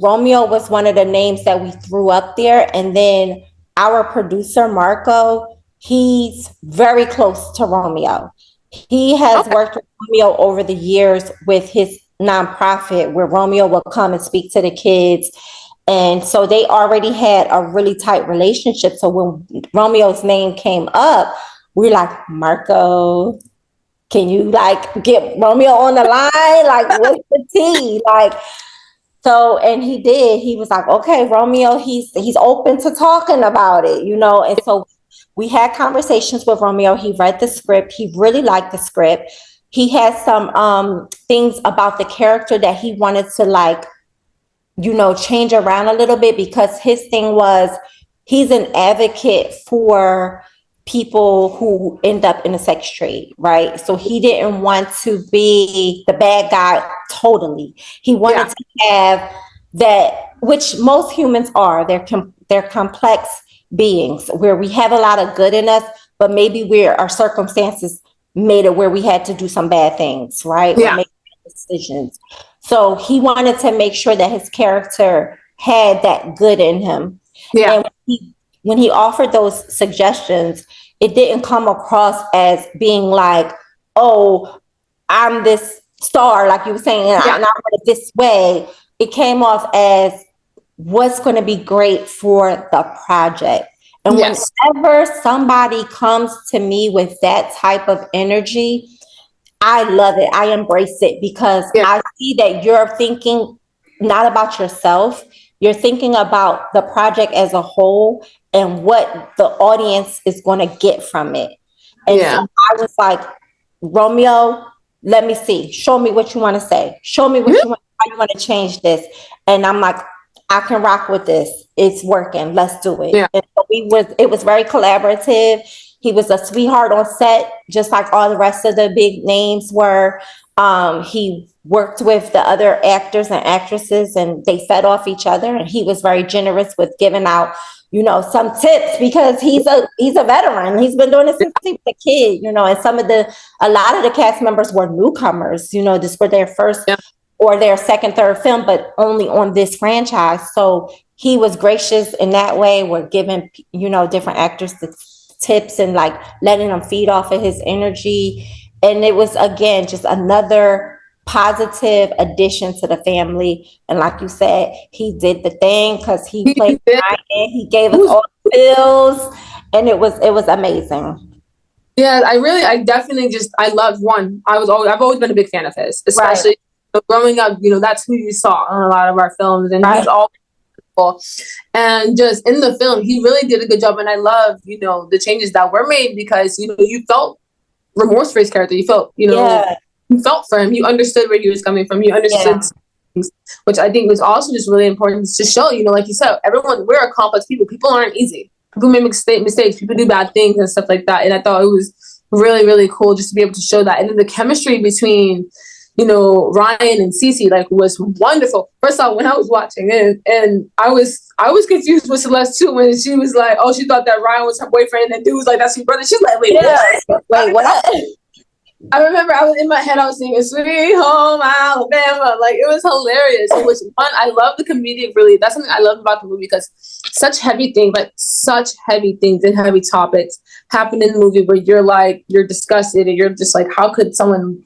Romeo was one of the names that we threw up there. And then our producer, Marco, he's very close to Romeo. He has worked with Romeo over the years with his nonprofit where Romeo will come and speak to the kids. And so they already had a really tight relationship. So when Romeo's name came up, we're like, Marco, can you like get Romeo on the line? Like, what's the tea? Like, so, and he did. He was like, okay, Romeo, he's open to talking about it, you know? And so we had conversations with Romeo. He read the script. He really liked the script. He had some things about the character that he wanted to like, you know, change around a little bit because his thing was he's an advocate for people who end up in the sex trade, right? So he didn't want to be the bad guy totally. He wanted to have that, which most humans are. They're complex beings where we have a lot of good in us, but maybe where our circumstances made it where we had to do some bad things, right? Yeah. Or make decisions. So he wanted to make sure that his character had that good in him. Yeah. And when he offered those suggestions, it didn't come across as being like, oh, I'm this star, like you were saying, and I want it this way. It came off as what's going to be great for the project. And whenever somebody comes to me with that type of energy, I love it. I embrace it because I see that you're thinking not about yourself. You're thinking about the project as a whole and what the audience is going to get from it. And so I was like, Romeo, let me see. Show me what you want to say. Show me what you want, how you want to change this. And I'm like, I can rock with this. It's working. Let's do it. Yeah. And so it was very collaborative. He was a sweetheart on set, just like all the rest of the big names were. He worked with the other actors and actresses, and they fed off each other. And he was very generous with giving out, some tips because he's a veteran. He's been doing this since he was a kid, and a lot of the cast members were newcomers. This were their first or their second, third film, but only on this franchise. So he was gracious in that way. We're giving, different actors the tips and like letting them feed off of his energy. And it was, again, just another positive addition to the family. And like you said, he did the thing because he played Ryan. He gave us all the feels, and it was amazing. Yeah, I definitely I loved one. I've always been a big fan of his, especially growing up. That's who you saw on a lot of our films, and he's always cool. And just in the film, he really did a good job. And I love, the changes that were made because you felt remorse for his character. You felt, you felt for him. You understood where he was coming from. You understood things, which I think was also just really important to show. Like you said, we're a complex people. People aren't easy. People make mistakes. People do bad things and stuff like that. And I thought it was really, really cool just to be able to show that. And then the chemistry between Ryan and Cece was wonderful. First off, when I was watching it, and I was confused with Celeste too when she was like, oh, she thought that Ryan was her boyfriend, and dude was like, that's your brother. She's like, wait, what? I remember I was in my head, I was singing "Sweet Home Alabama." It was hilarious. It was fun. I love the comedic relief. That's something I love about the movie because such heavy things and heavy topics happen in the movie where you're disgusted and you're just like, how could someone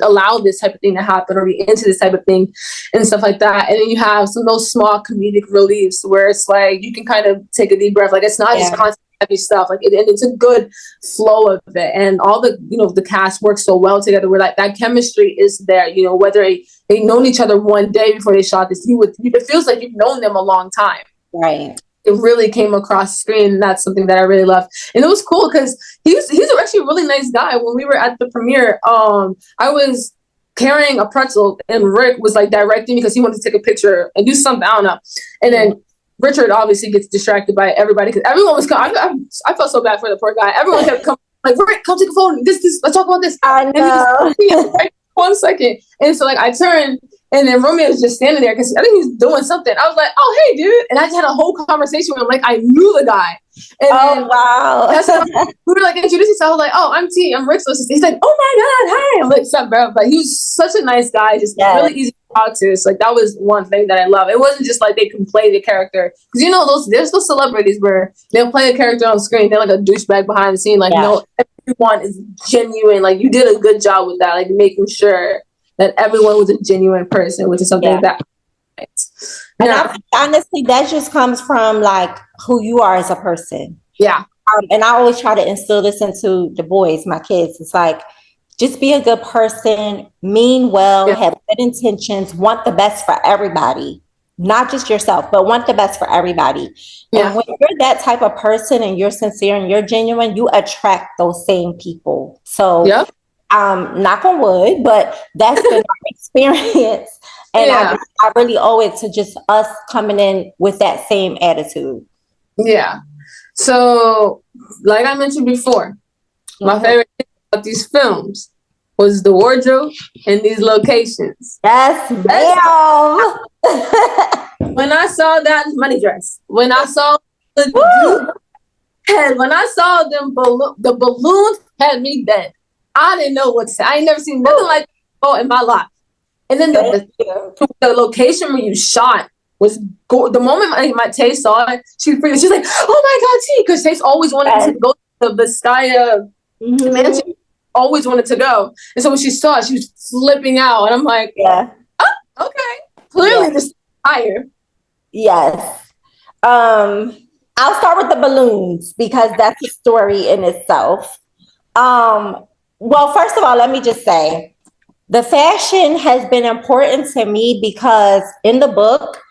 allow this type of thing to happen or be into this type of thing and stuff like that. And then you have some of those small comedic reliefs where it's like you can kind of take a deep breath. It's not just constant heavy stuff. And it's a good flow of it. And all the the cast works so well together where that chemistry is there. Whether they've known each other one day before they shot this, it feels like you've known them a long time. Right. It really came across screen. And that's something that I really love. And it was cool because he's actually a really nice guy. When we were at the premiere, I was carrying a pretzel and Rick was directing because he wanted to take a picture and do something. I don't know. And then Richard obviously gets distracted by everybody because everyone was coming. I felt so bad for the poor guy. Everyone kept coming Rick, come take a photo. This, let's talk about this. I know. And 1 second. And so I turned. And then Romeo was just standing there because I think he was doing something. I was like, oh, hey, dude. And I just had a whole conversation with him. I knew the guy. And wow. That's we were introducing. So I was like, oh, I'm T. I'm Rick's sister. He's like, oh my God, hi. I'm like, what's up, bro? But he was such a nice guy, just really easy to talk to. So that was one thing that I love. It wasn't just they can play the character. Because there's those celebrities where they'll play a character on screen. They're a douchebag behind the scene. No, everyone is genuine. You did a good job with that, making sure that everyone was a genuine person, which is something that. And honestly, that just comes from who you are as a person. Yeah. And I always try to instill this into the boys, my kids. It's just be a good person, mean well, have good intentions, want the best for everybody, not just yourself, but want the best for everybody. Yeah. And when you're that type of person and you're sincere and you're genuine, you attract those same people. So knock on wood, but that's been my experience. And I really owe it to just us coming in with that same attitude. Yeah. So, like I mentioned before, my favorite thing about these films was the wardrobe and these locations. Yes, ma'am. When I saw that money dress, when I saw the head, when I saw the balloons had me dead. I didn't know what to say. I ain't never seen nothing like that in my life. And then the location where you shot was the moment my Tay saw it, she's like, oh my God, T, because Tay's always wanted to go to the Vizcaya mansion. always wanted to go. And so when she saw it, she was flipping out. And I'm like, Yeah. oh, okay. Clearly this is higher. Yes. I'll start with the balloons because that's a story in itself. Well, first of all, let me just say the fashion has been important to me because in the book,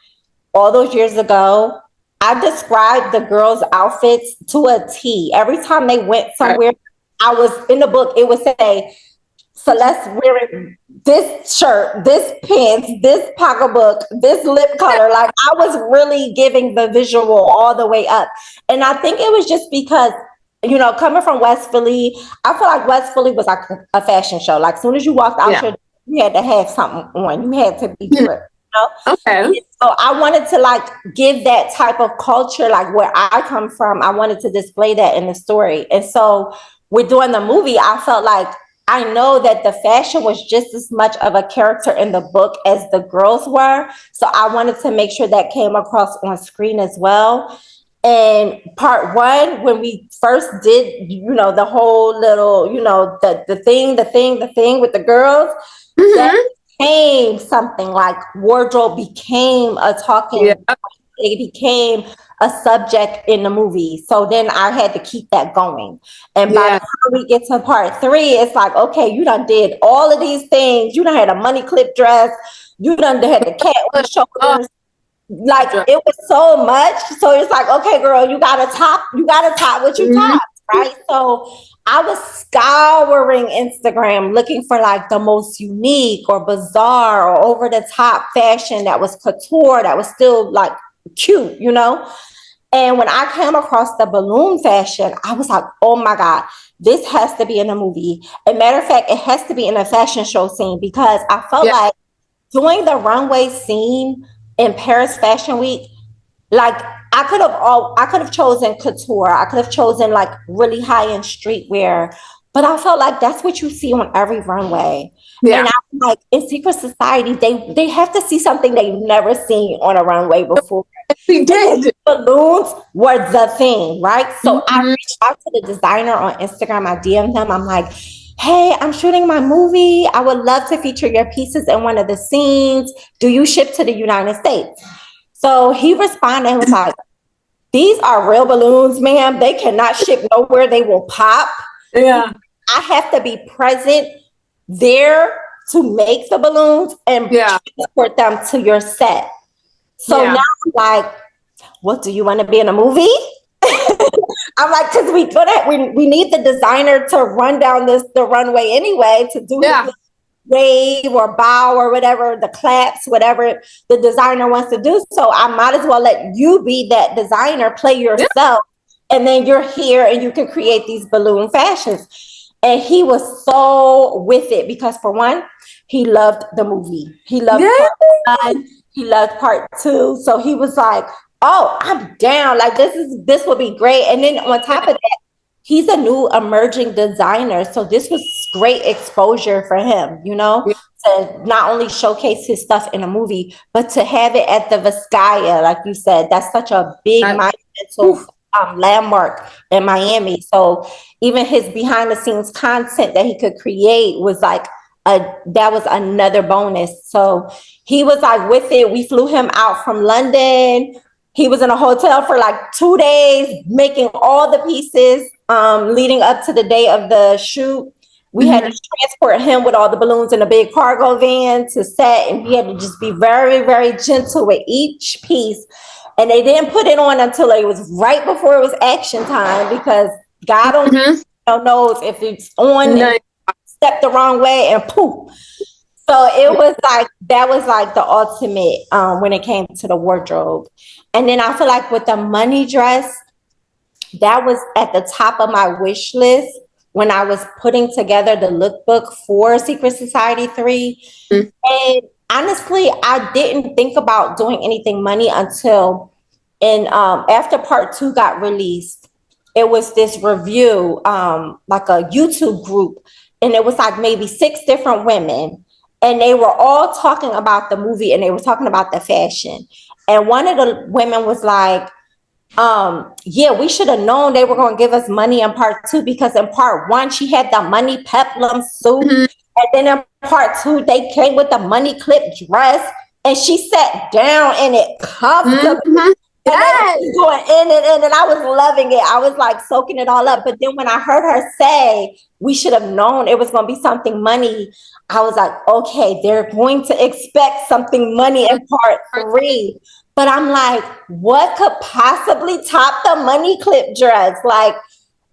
all those years ago, I described the girls' outfits to a T. Every time they went somewhere, I was in the book, it would say, Celeste wearing this shirt, this pants, this pocketbook, this lip color. Like I was really giving the visual all the way up. And I think it was just because, you know, coming from West Philly, I feel like West Philly was like a fashion show. Like as soon as you walked out your, you had to have something on. You had to be dripped. You know? Okay. So I wanted to like give that type of culture, like where I come from. I wanted to display that in the story. And so with doing the movie, I felt like I know that the fashion was just as much of a character in the book as the girls were. So I wanted to make sure that came across on screen as well. And part one, when we first did, you know, the whole little, you know, the thing with the girls, that became something like wardrobe became a talking, it became a subject in the movie. So then I had to keep that going. And by the time we get to part three, it's like, okay, you done did all of these things. You done had a money clip dress. You done had the cat on the shoulders. Like it was so much. So it's like, okay, girl, you gotta top what you top, right? So I was scouring Instagram looking for like the most unique or bizarre or over the top fashion that was couture, that was still like cute, you know? And when I came across the balloon fashion, I was like, oh my God, this has to be in a movie. As a matter of fact, it has to be in a fashion show scene because I felt like doing the runway scene in Paris Fashion Week, like I could have chosen couture. I could have chosen like really high-end streetwear, but I felt like that's what you see on every runway. Yeah. And I'm like, in Secret Society, they have to see something they've never seen on a runway before. We did. Balloons were the thing, right? So I reached out to the designer on Instagram. I DM'd him. I'm like, hey, I'm shooting my movie. I would love to feature your pieces in one of the scenes. Do you ship to the United States? So he responded and was like, these are real balloons, ma'am. They cannot ship nowhere. They will pop. Yeah. I have to be present there to make the balloons and transport them to your set. So now I'm like, what, do you want to be in a movie? I'm like, because we need the designer to run down the runway anyway to do the wave or bow or whatever, the claps, whatever the designer wants to do. So I might as well let you be that designer, play yourself, and then you're here and you can create these balloon fashions. And he was so with it because for one, he loved the movie. He loved part one. He loved part two. So he was like, oh, I'm down. Like this will be great. And then on top of that, he's a new emerging designer. So this was great exposure for him, you know, to not only showcase his stuff in a movie, but to have it at the Vizcaya, like you said, that's such a big monumental landmark in Miami. So even his behind the scenes content that he could create was like, that was another bonus. So he was like with it. We flew him out from London. He was in a hotel for like 2 days, making all the pieces leading up to the day of the shoot. We had to transport him with all the balloons in a big cargo van to set, and he had to just be very, very gentle with each piece. And they didn't put it on until it was right before it was action time because God only knows if it's on and step the wrong way and poof. So it was like, that was like the ultimate when it came to the wardrobe. And then I feel like with the money dress, that was at the top of my wish list when I was putting together the lookbook for Secret Society 3. And honestly, I didn't think about doing anything money until after part 2 got released. It was this review, like a YouTube group, and it was like maybe 6 different women. And they were all talking about the movie and they were talking about the fashion. And one of the women was like, Yeah, we should have known they were going to give us money in part two, because in part one, she had the money peplum suit. Mhm. And then in part two, they came with the money clip dress, and she sat down in it comfortably. Mhm. And they Yes. were going in, and I was loving it. I was like soaking it all up. But then when I heard her say, we should have known it was going to be something money, I was like, okay, they're going to expect something money in part three. But I'm like, what could possibly top the money clip dress? Like,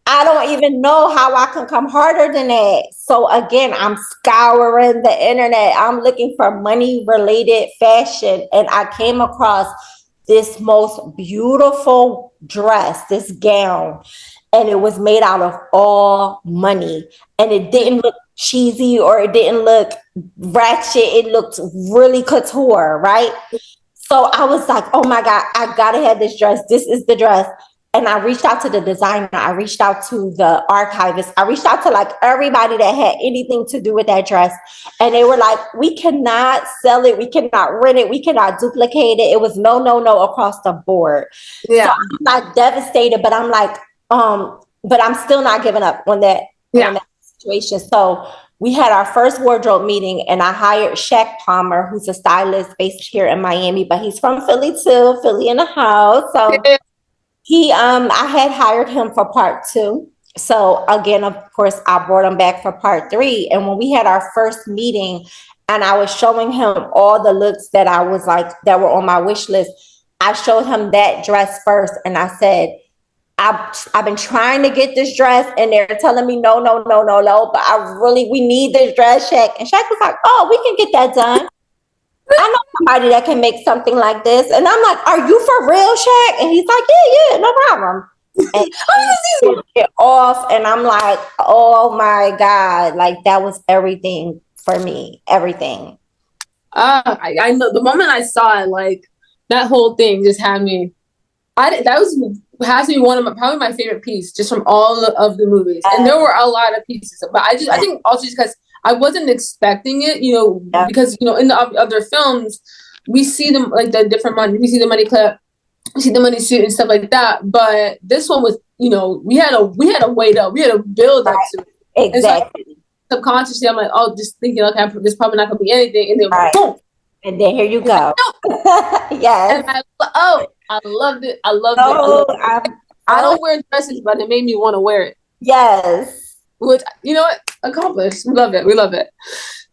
I don't even know how I can come harder than that. So again, I'm scouring the internet. I'm looking for money related fashion. And I came across this most beautiful dress, this gown. And it was made out of all money. And it didn't look cheesy or it didn't look ratchet. It looked really couture, right? So I was like, oh my God, I gotta have this dress. This is the dress. And I reached out to the designer. I reached out to the archivist. I reached out to like everybody that had anything to do with that dress. And they were like, we cannot sell it. We cannot rent it. We cannot duplicate it. It was no, no, no across the board. So Yeah. I'm like devastated, but I'm like, but I'm still not giving up on Yeah. that situation. So we had our first wardrobe meeting, and I hired Shaq Palmer, who's a stylist based here in Miami, but he's from Philly too, Philly in the house. So Yeah. I had hired him for part two. So again, of course, I brought him back for part three. And when we had our first meeting and I was showing him all the looks that I was like, that were on my wish list, I showed him that dress first. And I said, I've been trying to get this dress and they're telling me no, no, no, no, no, but we need this dress, Shaq. And Shaq was like, oh, we can get that done. I know somebody that can make something like this. And I'm like, are you for real, Shaq? And he's like, yeah, no problem. And he did it off, and I'm like, oh my God, like that was everything for me, everything. I know the moment I saw it, like that whole thing just had me. That was has to be one of probably my favorite piece just from all of the movies, and there were a lot of pieces, but I think also just because I wasn't expecting it, because in the other films we see them like the different money, we see the money clip, we see the money suit and stuff like that, but this one was we had a wait up, we had a build up to it. Exactly. And so subconsciously I'm like, oh, just thinking, okay, this probably not gonna be anything, and then boom, and then here you go. Yes. And I loved it. I loved it. I don't wear dresses, but it made me want to wear it. Yes. Which, what? Accomplished. We love it. We love it.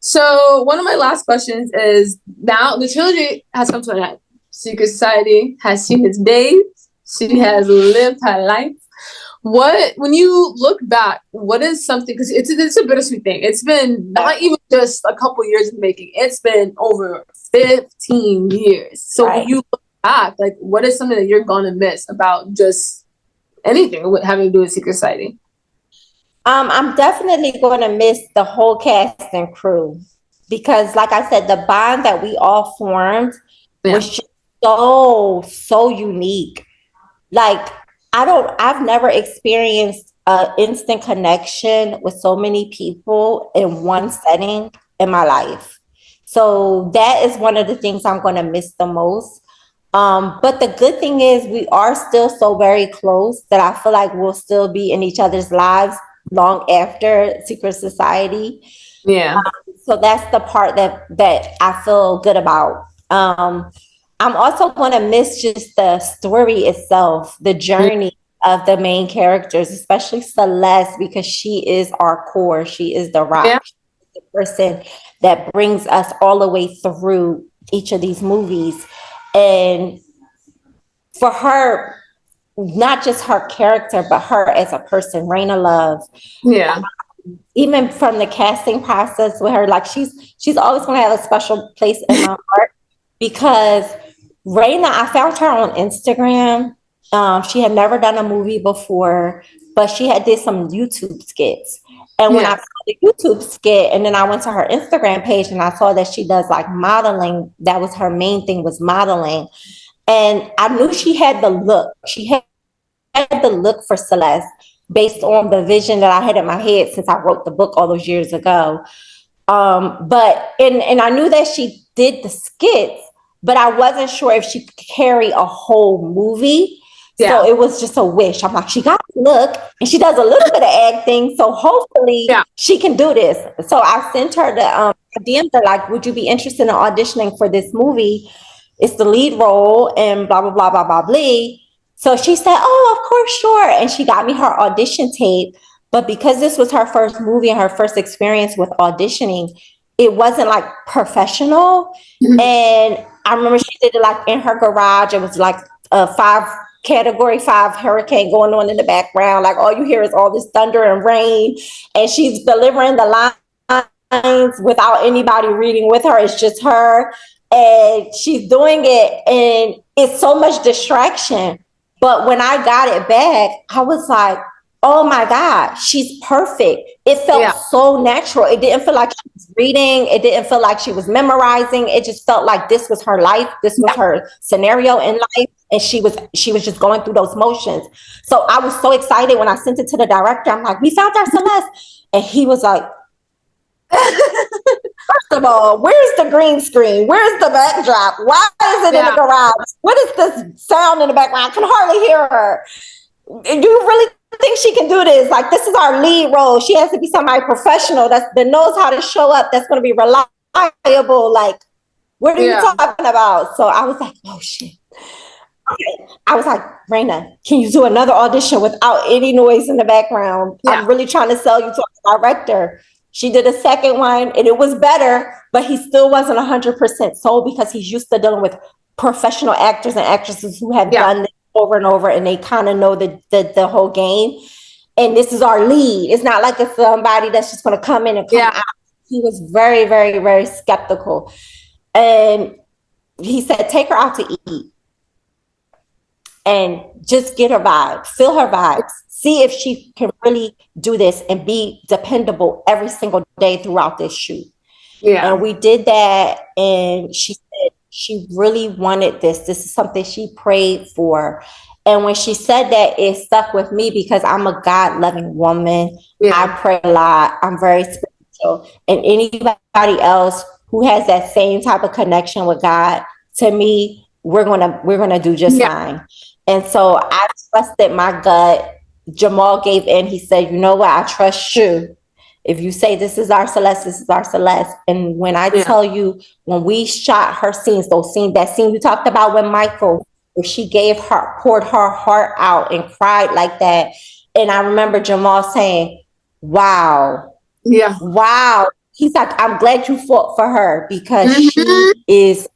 So one of my last questions is, now the trilogy has come to an end. Secret Society has seen its days. She has lived her life. When you look back, what is something, because it's a bittersweet thing. It's been not even just a couple years in making. It's been over 15 years. So when you look back, like, what is something that you're going to miss about just anything with having to do with Secret Society? I'm definitely going to miss the whole cast and crew, because like I said, the bond that we all formed was just so unique. Like, I've never experienced an instant connection with so many people in one setting in my life. So that is one of the things I'm going to miss the most. But the good thing is we are still so very close that I feel like we'll still be in each other's lives long after Secret Society. Yeah. So that's the part that I feel good about. I'm also going to miss just the story itself, the journey of the main characters, especially Celeste, because she is our core. She is the rock. Yeah. The person that brings us all the way through each of these movies. And for her, not just her character, but her as a person, Raina Love. Yeah. Even from the casting process with her, like she's always going to have a special place in my heart, because Raina, I found her on Instagram. She had never done a movie before, but she had did some YouTube skits. And when I saw the YouTube skit, and then I went to her Instagram page and I saw that she does like modeling. That was her main thing, was modeling. And I knew she had the look. She had the look for Celeste based on the vision that I had in my head since I wrote the book all those years ago. But I knew that she did the skits, but I wasn't sure if she could carry a whole movie. So it was just a wish. I'm like, she got to look, and she does a little bit of acting. So hopefully she can do this. So I sent her I DM'd her like, would you be interested in auditioning for this movie? It's the lead role and blah, blah, blah, blah, blah, blah. So she said, oh, of course, sure. And she got me her audition tape. But because this was her first movie and her first experience with auditioning, it wasn't like professional. Mm-hmm. And I remember she did it like in her garage. It was like a Category 5 hurricane going on in the background. Like all you hear is all this thunder and rain. And she's delivering the lines without anybody reading with her. It's just her. And she's doing it. And it's so much distraction. But when I got it back, I was like, oh my God, she's perfect. It felt so natural. It didn't feel like she was reading. It didn't feel like she was memorizing. It just felt like this was her life. This was her scenario in life. And she was just going through those motions. So I was so excited when I sent it to the director. I'm like, we found our Celeste. And he was like, first of all, where's the green screen? Where's the backdrop? Why is it in the garage? What is this sound in the background? I can hardly hear her. Do you really think she can do this? Like, this is our lead role. She has to be somebody professional that knows how to show up, that's going to be reliable. Like, what are you talking about? So I was like, oh shit. Okay. I was like, Raina, can you do another audition without any noise in the background? I'm really trying to sell you to a director. She did a second one and it was better, but he still wasn't 100% sold because he's used to dealing with professional actors and actresses who have done this over and over, and they kind of know the whole game. And this is our lead. It's not like it's somebody that's just going to come in and come out. He was very, very, very skeptical. And he said, take her out to eat and just get her vibes, feel her vibes, see if she can really do this and be dependable every single day throughout this shoot. Yeah. And we did that. And she said she really wanted this. This is something she prayed for. And when she said that, it stuck with me because I'm a God-loving woman. I pray a lot. I'm very spiritual. And anybody else who has that same type of connection with God, to me, we're gonna do just fine. And so I trusted my gut. Jamal gave in. He said, you know what? I trust you. If you say this is our Celeste, this is our Celeste. And when I tell you, when we shot her scenes, that scene we talked about with Michael, where she poured her heart out and cried like that. And I remember Jamal saying, wow. Yeah. Wow. He's like, I'm glad you fought for her because she is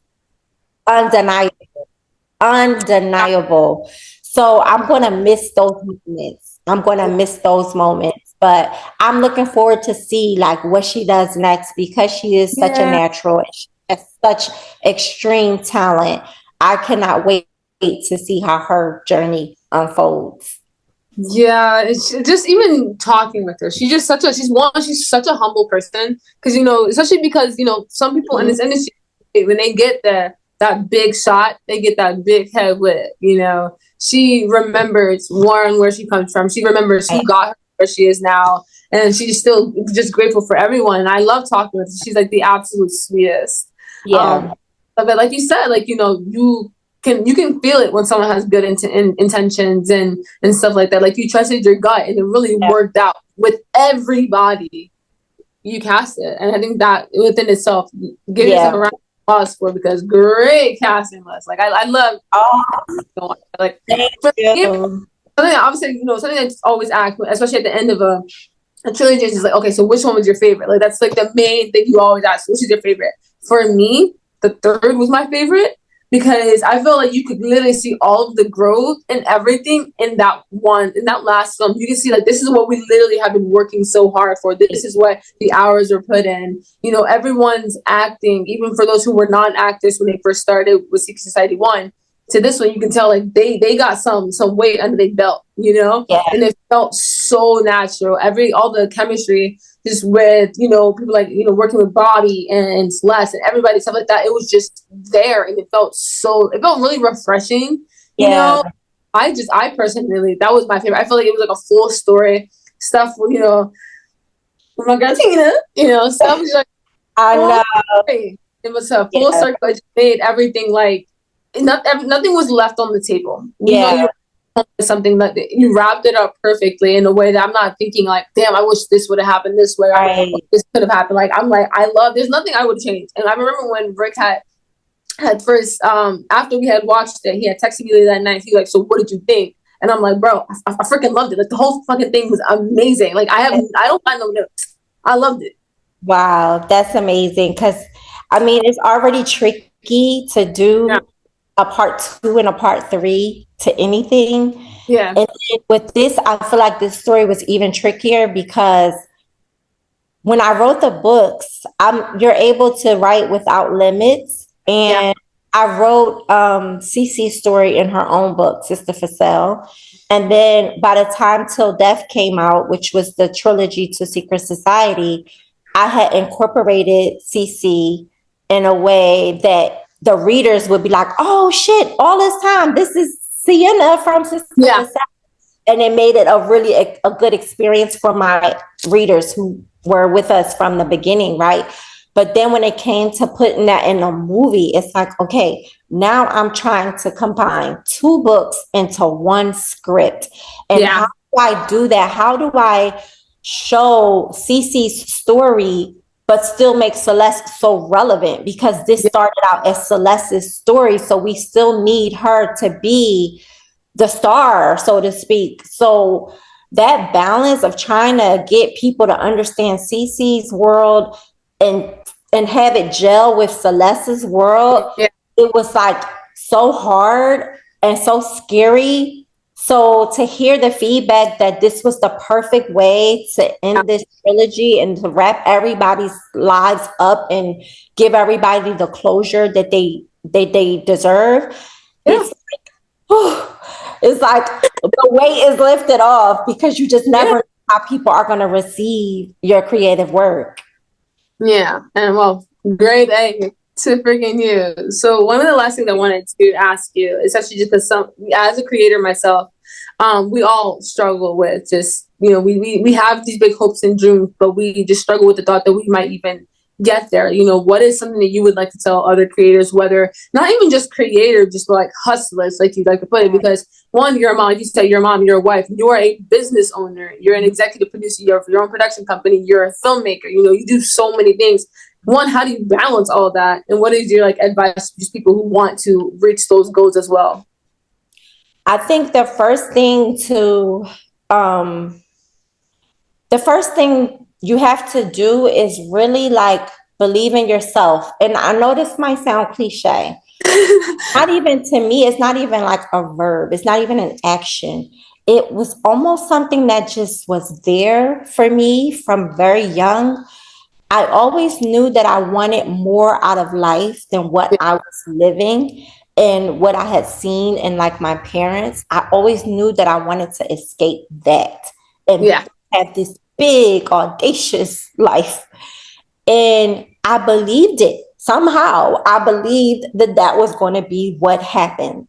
undeniable. So I'm going to miss those moments. But I'm looking forward to see like what she does next because she is such a natural and she has such extreme talent. I cannot wait to see how her journey unfolds. Yeah, it's just even talking with her. She's such a humble person because, especially because, some people in this industry, when they get that big shot, they get that big head with, she remembers where she comes from. She remembers who got her where she is now. And she's still just grateful for everyone. And I love talking with her. She's like the absolute sweetest. Yeah. But like you said, like, you can feel it when someone has good intentions and stuff like that. Like you trusted your gut and it really worked out with everybody you cast it. And I think that within itself, give yourself a round of applause for because great casting list. Like I love like something obviously, something that's always asked, especially at the end of a trilogy is like, okay, so which one was your favorite? Like that's like the main thing you always ask, which is your favorite? For me, the third was my favorite. Because I feel like you could literally see all of the growth and everything in that last film. You can see like this is what we literally have been working so hard for. This is what the hours are put in. Everyone's acting, even for those who were non-actors when they first started with Secret Society 1, to this one, you can tell like they got some weight under their belt, and it felt so natural. All the chemistry just with, people like, working with Bobby and Celeste and everybody, stuff like that. It was just there and it felt really refreshing. I personally, that was my favorite. I feel like it was like a full story stuff with, with my girl Tina, stuff was like, I know. It was a full circle. It made everything like, nothing was left on the table. You something that you wrapped it up perfectly in a way that I'm not thinking like, damn, I wish this would have happened this way. Right. Or this could have happened. Like, I'm like, I love, there's nothing I would change. And I remember when Rick had first, after we had watched it, he had texted me that night. He was like, so what did you think? And I'm like, bro, I freaking loved it. Like, the whole fucking thing was amazing. Like, I don't find no notes. I loved it. Wow, that's amazing. Because I mean, it's already tricky to do a part 2 and a part 3 to anything. Yeah. And with this, I feel like this story was even trickier because when I wrote the books, you're able to write without limits. And I wrote Cece's story in her own book, Sister for Sale. And then by the time Till Death came out, which was the trilogy to Secret Society, I had incorporated Cece in a way that the readers would be like, oh shit, all this time, this is Sienna from Sister for Sale. And it made it a good experience for my readers who were with us from the beginning, right? But then when it came to putting that in a movie, it's like, okay, now I'm trying to combine 2 books into 1 script. And how do I do that? How do I show Cece's story, but still make Celeste so relevant? Because this started out as Celeste's story, so we still need her to be the star, so to speak. So that balance of trying to get people to understand Cece's world and have it gel with Celeste's world, it was like so hard and so scary. So to hear the feedback that this was the perfect way to end this trilogy and to wrap everybody's lives up and give everybody the closure that they deserve, it's like the weight is lifted off because you just never know how people are going to receive your creative work. Yeah. And well, great A to freaking you. So one of the last things I wanted to ask you is actually just because as a creator myself, we all struggle with just, we have these big hopes and dreams, but we just struggle with the thought that we might even get there. What is something that you would like to tell other creators, whether not even just creators, just like hustlers, like you like to put it, because one, you're a mom, like you said, you're a mom, you're a wife, you're a business owner, you're an executive producer, you have your own production company, you're a filmmaker, you do so many things. One, how do you balance all that? And what is your advice to just people who want to reach those goals as well? I think the first thing you have to do is really believe in yourself. And I know this might sound cliche. Not even to me, it's not even like a verb. It's not even an action. It was almost something that just was there for me from very young. I always knew that I wanted more out of life than what I was living and what I had seen in my parents. I always knew that I wanted to escape that and have this big, audacious life. And I believed it. Somehow I believed that was going to be what happened.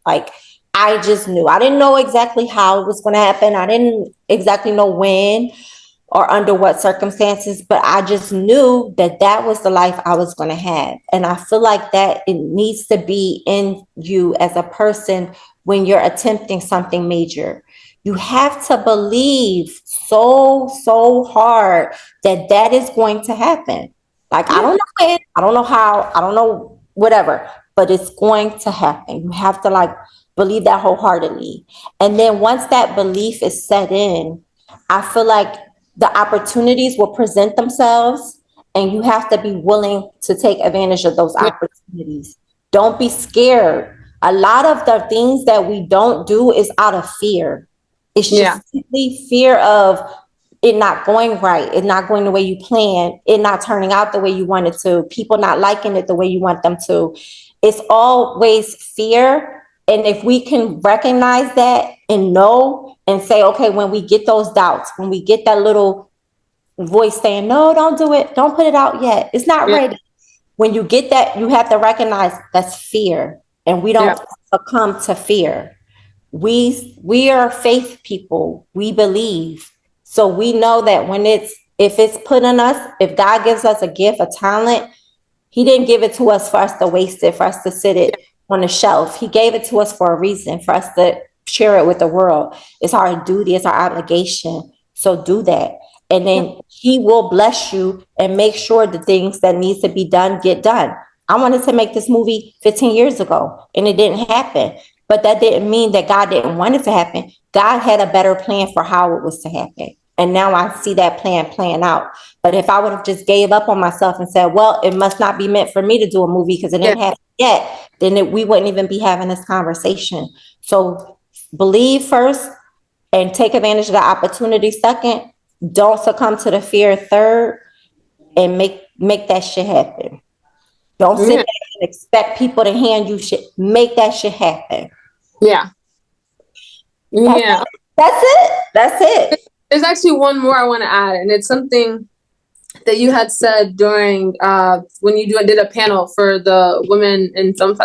I just knew. I didn't know exactly how it was going to happen. I didn't exactly know when or under what circumstances, but I just knew that was the life I was going to have. And I feel like that it needs to be in you as a person when you're attempting something major. You have to believe so hard that is going to happen. I don't know when, I don't know how, I don't know whatever, but it's going to happen. You have to believe that wholeheartedly. And then once that belief is set in, I feel like the opportunities will present themselves and you have to be willing to take advantage of those opportunities. Don't be scared. A lot of the things that we don't do is out of fear. It's just simply fear of it not going right, it not going the way you planned, it not turning out the way you want it to, people not liking it the way you want them to. It's always fear. And if we can recognize that and know and say, okay, when we get those doubts, when we get that little voice saying, no, don't do it, don't put it out yet, it's not ready. When you get that, you have to recognize that's fear. And we don't succumb to fear. We are faith people. We believe. So we know that if it's put in us, if God gives us a gift, a talent, he didn't give it to us for us to waste it, for us to sit it on the shelf. He gave it to us for a reason, for us to share it with the world. It's our duty, it's our obligation. So do that. And then he will bless you and make sure the things that needs to be done get done. I wanted to make this movie 15 years ago and it didn't happen. But that didn't mean that God didn't want it to happen. God had a better plan for how it was to happen. And now I see that plan playing out. But if I would have just gave up on myself and said, well, it must not be meant for me to do a movie because it didn't happen yet, then we wouldn't even be having this conversation. So believe first and take advantage of the opportunity second. Don't succumb to the fear third, and make that shit happen. Don't sit back and expect people to hand you shit. Make that shit happen. Yeah. Yeah. That's it. There's actually one more I want to add, and it's something that you had said during when you did a panel for the Women in Film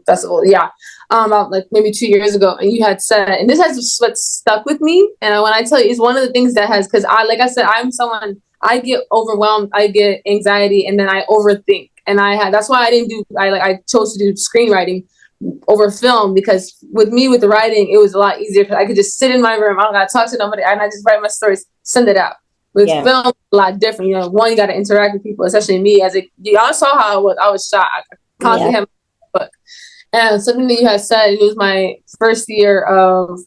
Festival. Yeah. About like maybe 2 years ago, and you had said, and this has what stuck with me. And when I tell you, it's one of the things that has, because like I said, I'm someone, I get overwhelmed, I get anxiety, and then I overthink. And that's why I chose to do screenwriting over film, because with the writing, it was a lot easier because I could just sit in my room, I don't got to talk to nobody, and I just write my stories, send it out. With film, a lot different. You know, one, you got to interact with people, especially me. Y'all saw how I was shot. I constantly had my book. And something that you had said, it was my first year of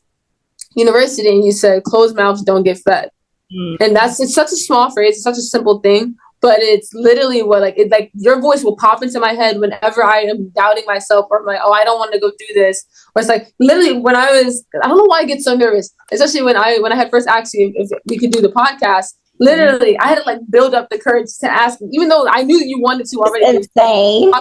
university, and you said, closed mouths don't get fed. And it's such a small phrase, it's such a simple thing, but it's literally what, your voice will pop into my head whenever I am doubting myself, or I'm like, oh, I don't want to go do this. Or it's like, literally, I don't know why I get so nervous, especially when I had first asked you if we could do the podcast. Literally, I had to build up the courage to ask, even though I knew you wanted to already. It's insane.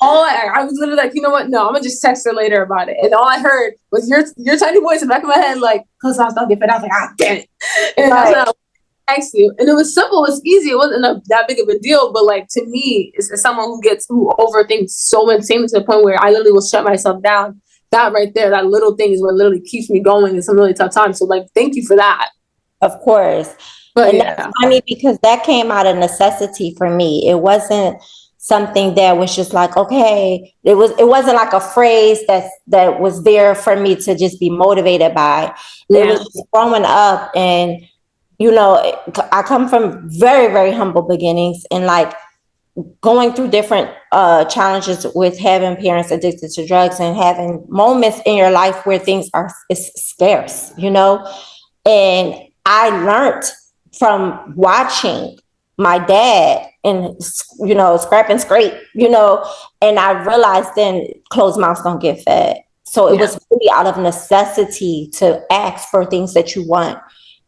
I was literally like, you know what? No, I'm gonna just text her later about it. And all I heard was your tiny voice in the back of my head, like, close mouths don't get fed. I was like, ah, damn it. And that's when I text you. And it was simple, it was easy, it wasn't that big of a deal. But to me, it's someone who overthinks so insanely to the point where I literally will shut myself down. That right there, that little thing is what literally keeps me going in some really tough times. So thank you for that. Of course. But that's funny because that came out of necessity for me. It wasn't something that was just like, okay, it wasn't like a phrase that was there for me to just be motivated by. It was just growing up, and I come from very, very humble beginnings, and going through different challenges with having parents addicted to drugs and having moments in your life where things it's scarce, and I learned from watching my dad and, scrap and scrape, and I realized then closed mouths don't get fed. So it was really out of necessity to ask for things that you want,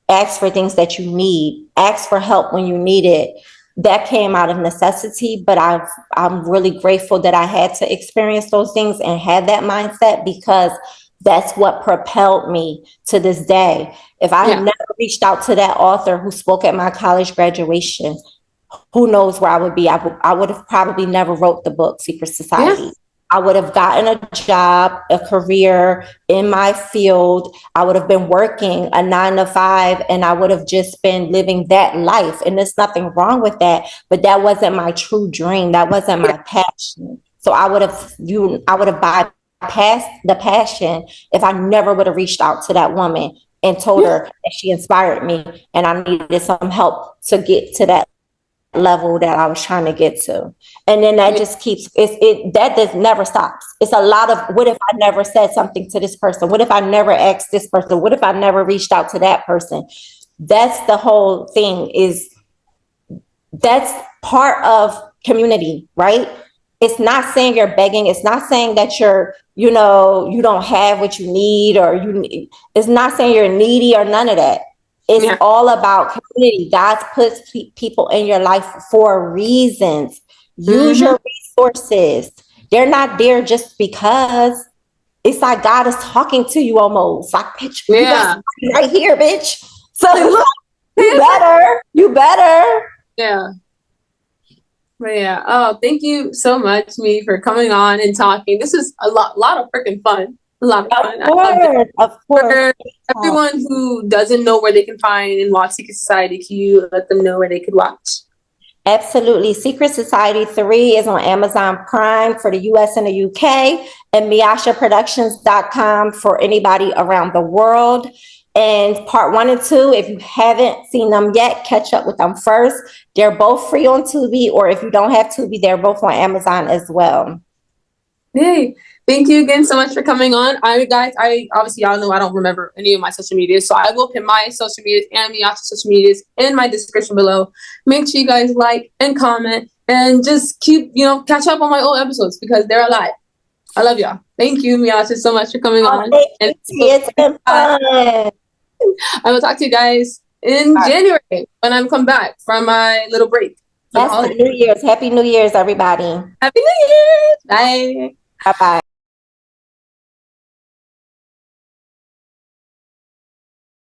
ask for things that you need, ask for help when you need it. That came out of necessity, but I'm really grateful that I had to experience those things and had that mindset, because that's what propelled me to this day. If I had never reached out to that author who spoke at my college graduation, who knows where I would be? I would have probably never wrote the book, Secret Society. Yeah. I would have gotten a job, a career in my field. I would have been working a 9-to-5, and I would have just been living that life. And there's nothing wrong with that, but that wasn't my true dream. That wasn't my passion. So I would have bypassed the passion if I never would have reached out to that woman and told her that she inspired me and I needed some help to get to that level that I was trying to get to. And then that just keeps never stops. It's a lot of, what if I never said something to this person? What if I never asked this person? What if I never reached out to that person? That's the whole thing. That's part of community, right? It's not saying you're begging. It's not saying that you don't have what you need, it's not saying you're needy or none of that. It's all about community. God puts people in your life for reasons. Use your resources. They're not there just because. It's like God is talking to you almost. Like, bitch, you got right here, bitch. So you better. Yeah. But oh, thank you so much, me, for coming on and talking. This is a lot of freaking fun. A lot of fun. Of course. For everyone who doesn't know where they can find and watch Secret Society, can you let them know where they could watch? Absolutely. Secret Society 3 is on Amazon Prime for the US and the UK, and MiashaProductions.com for anybody around the world. And part 1 and 2, if you haven't seen them yet, catch up with them first. They're both free on Tubi, or if you don't have Tubi, they're both on Amazon as well. Yay. Thank you again so much for coming on. I obviously, y'all know I don't remember any of my social medias, so I will pin my social medias and Miasha's social medias in my description below. Make sure you guys like and comment and just keep, catch up on my old episodes because they're alive. I love y'all. Thank you, Miasha, so much for coming on. And it's been fun. I will talk to you guys in January when I come back from my little break. Yes, New Year's. Happy New Year's, everybody. Happy New Year's. Bye. Bye-bye.